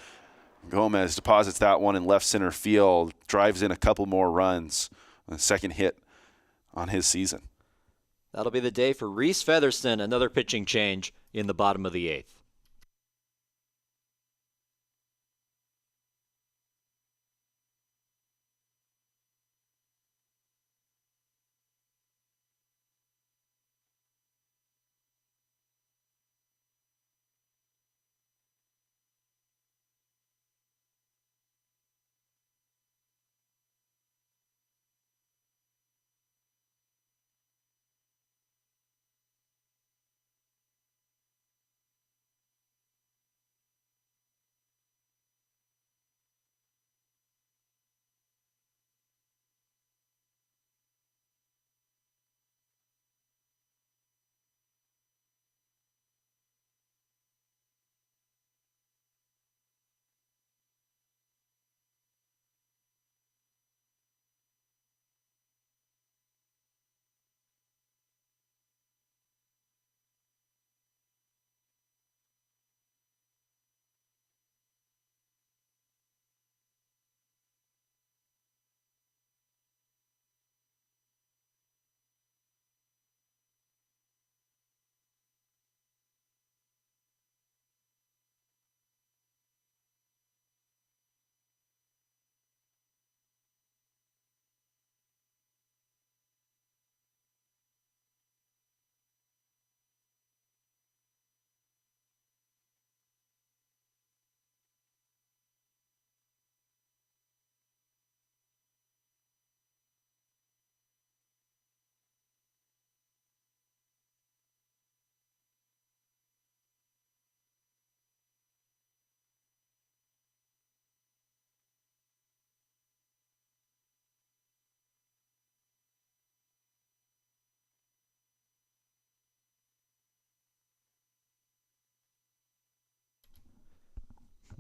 [SPEAKER 2] Gomez deposits that one in left center field, drives in a couple more runs, a second hit on his season.
[SPEAKER 1] That'll be the day for Reese Featherston, another pitching change in the bottom of the 8th.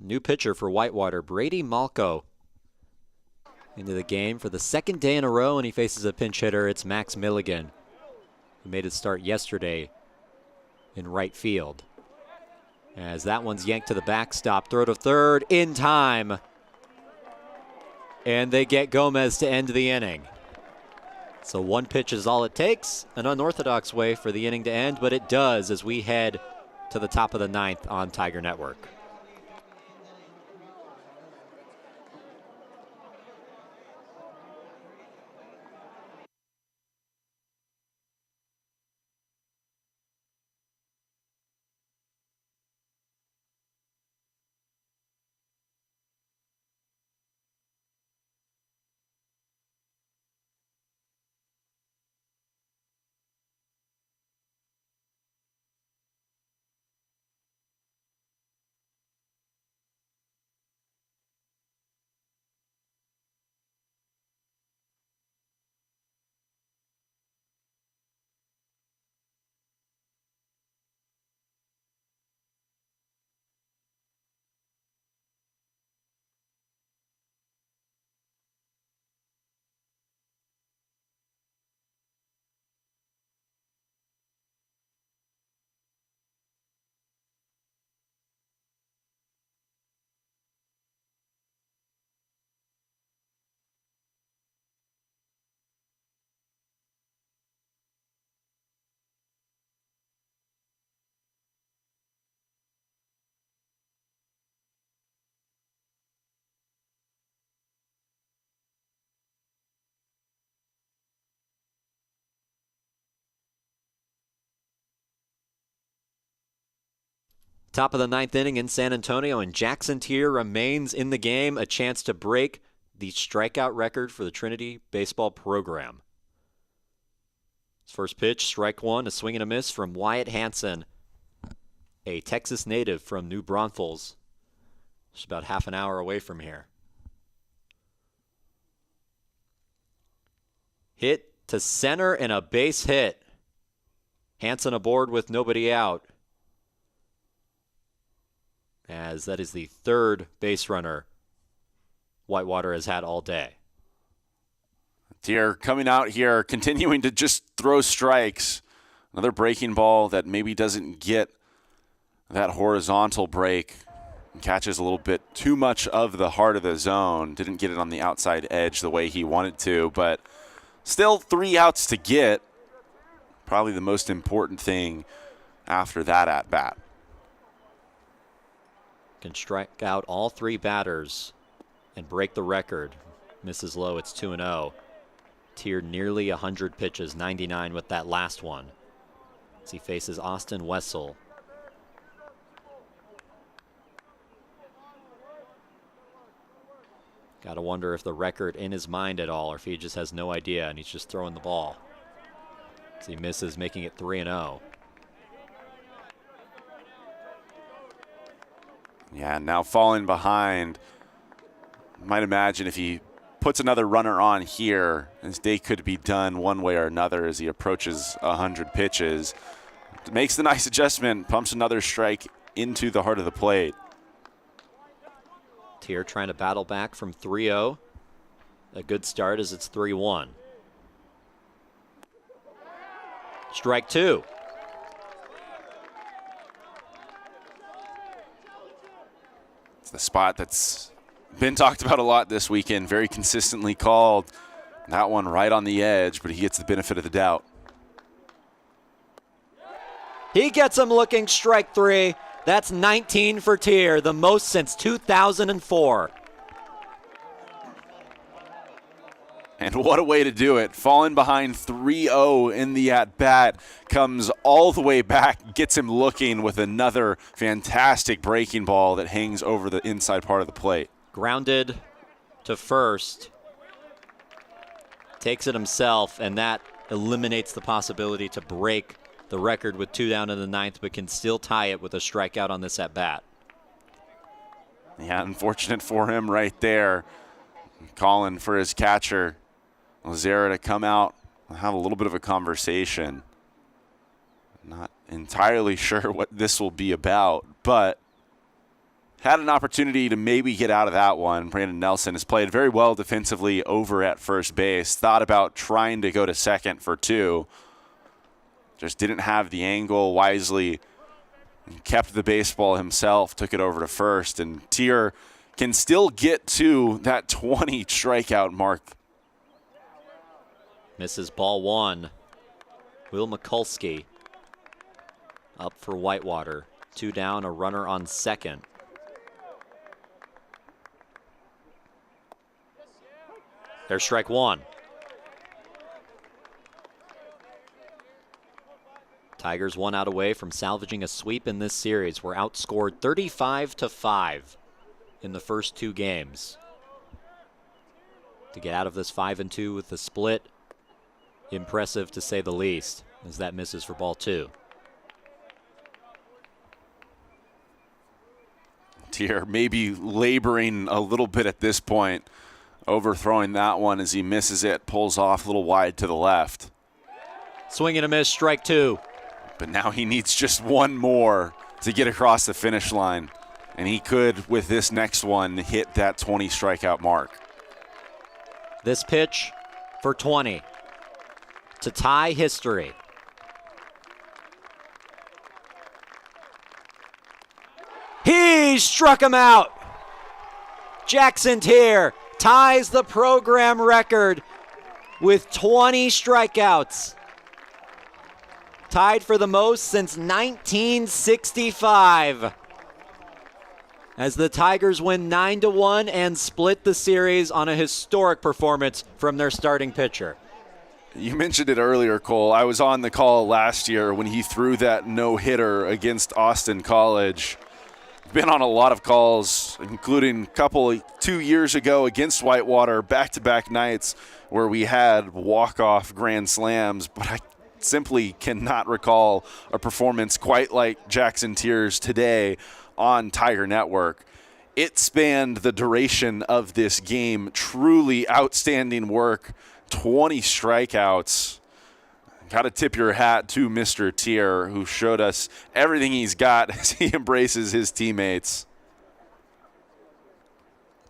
[SPEAKER 1] New pitcher for Whitewater, Brady Malco, into the game for the second day in a row, and he faces a pinch hitter. It's Max Milligan, who made his start yesterday in right field. As that one's yanked to the backstop, throw to third in time. And they get Gomez to end the inning. So one pitch is all it takes, an unorthodox way for the inning to end, but it does as we head to the top of the 9th on Tiger Network. Top of the ninth inning in San Antonio, and Jackson Tier remains in the game, a chance to break the strikeout record for the Trinity baseball program. His first pitch, strike one, a swing and a miss from Wyatt Hansen, a Texas native from New Braunfels, just about half an hour away from here. Hit to center and a base hit. Hansen aboard with nobody out, as that is the third base runner Whitewater has had all day.
[SPEAKER 2] Tier coming out here, continuing to just throw strikes. Another breaking ball that maybe doesn't get that horizontal break. Catches a little bit too much of the heart of the zone. Didn't get it on the outside edge the way he wanted to, but still 3 outs to get. Probably the most important thing after that at-bat.
[SPEAKER 1] Can strike out all 3 batters and break the record. Misses low, it's 2-0. Tier nearly 100 pitches, 99 with that last one, as he faces Austin Wessel. Gotta wonder if the record in his mind at all, or if he just has no idea and he's just throwing the ball. As he misses, making it 3-0.
[SPEAKER 2] Yeah, now falling behind. Might imagine if he puts another runner on here, his day could be done one way or another as he approaches 100 pitches. Makes the nice adjustment, pumps another strike into the heart of the plate.
[SPEAKER 1] Tier trying to battle back from 3-0. A good start as it's 3-1. Strike 2.
[SPEAKER 2] It's the spot that's been talked about a lot this weekend, very consistently called. That one right on the edge, but he gets the benefit of the doubt.
[SPEAKER 1] He gets him looking, strike 3. That's 19 for Tier, the most since 2004.
[SPEAKER 2] And what a way to do it. Falling behind 3-0 in the at-bat, comes all the way back, gets him looking with another fantastic breaking ball that hangs over the inside part of the plate.
[SPEAKER 1] Grounded to first. Takes it himself, and that eliminates the possibility to break the record with 2 down in the ninth, but can still tie it with a strikeout on this at-bat.
[SPEAKER 2] Yeah, unfortunate for him right there. Calling for his catcher, Lazera, to come out and have a little bit of a conversation. Not entirely sure what this will be about, but had an opportunity to maybe get out of that one. Brandon Nelson has played very well defensively over at first base. Thought about trying to go to second for 2. Just didn't have the angle wisely. Kept the baseball himself, took it over to first, and Tier can still get to that 20 strikeout mark.
[SPEAKER 1] Misses ball 1. Will Mikulski up for Whitewater. 2 down, a runner on second. There's strike 1. Tigers 1 out away from salvaging a sweep in this series. We're outscored 35-5 in the first 2 games. To get out of this 5-2 with the split, impressive to say the least, as that misses for ball 2.
[SPEAKER 2] Tier maybe laboring a little bit at this point, overthrowing that one as he misses it, pulls off a little wide to the left.
[SPEAKER 1] Swing and a miss, strike 2.
[SPEAKER 2] But now he needs just one more to get across the finish line. And he could, with this next one, hit that 20 strikeout mark.
[SPEAKER 1] This pitch for 20 to tie history. He struck him out. Jackson Tier ties the program record with 20 strikeouts. Tied for the most since 1965. As the Tigers win 9-1 and split the series on a historic performance from their starting pitcher.
[SPEAKER 2] You mentioned it earlier, Cole. I was on the call last year when he threw that no-hitter against Austin College. been on a lot of calls, including a couple 2 years ago against Whitewater, back-to-back nights where we had walk-off grand slams, but I simply cannot recall a performance quite like Jackson Tears today on Tiger Network. It spanned the duration of this game. Truly outstanding work, 20 strikeouts. Got to tip your hat to Mr. Tier, who showed us everything he's got as he embraces his teammates.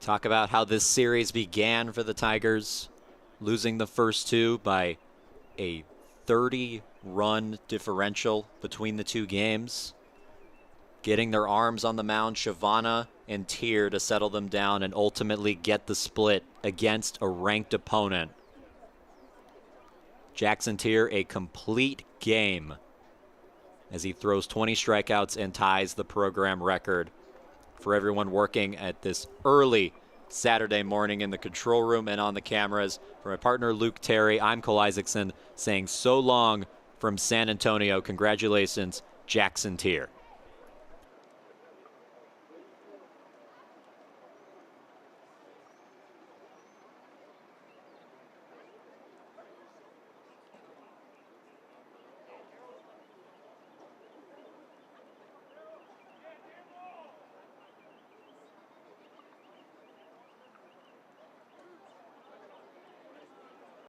[SPEAKER 1] Talk about how this series began for the Tigers, losing the first two by a 30-run differential between the two games. Getting their arms on the mound, Shavana and Tier, to settle them down and ultimately get the split against a ranked opponent. Jackson Tier, a complete game as he throws 20 strikeouts and ties the program record. For everyone working at this early Saturday morning in the control room and on the cameras, for my partner Luke Terry, I'm Cole Isaacson saying so long from San Antonio. Congratulations, Jackson Tier.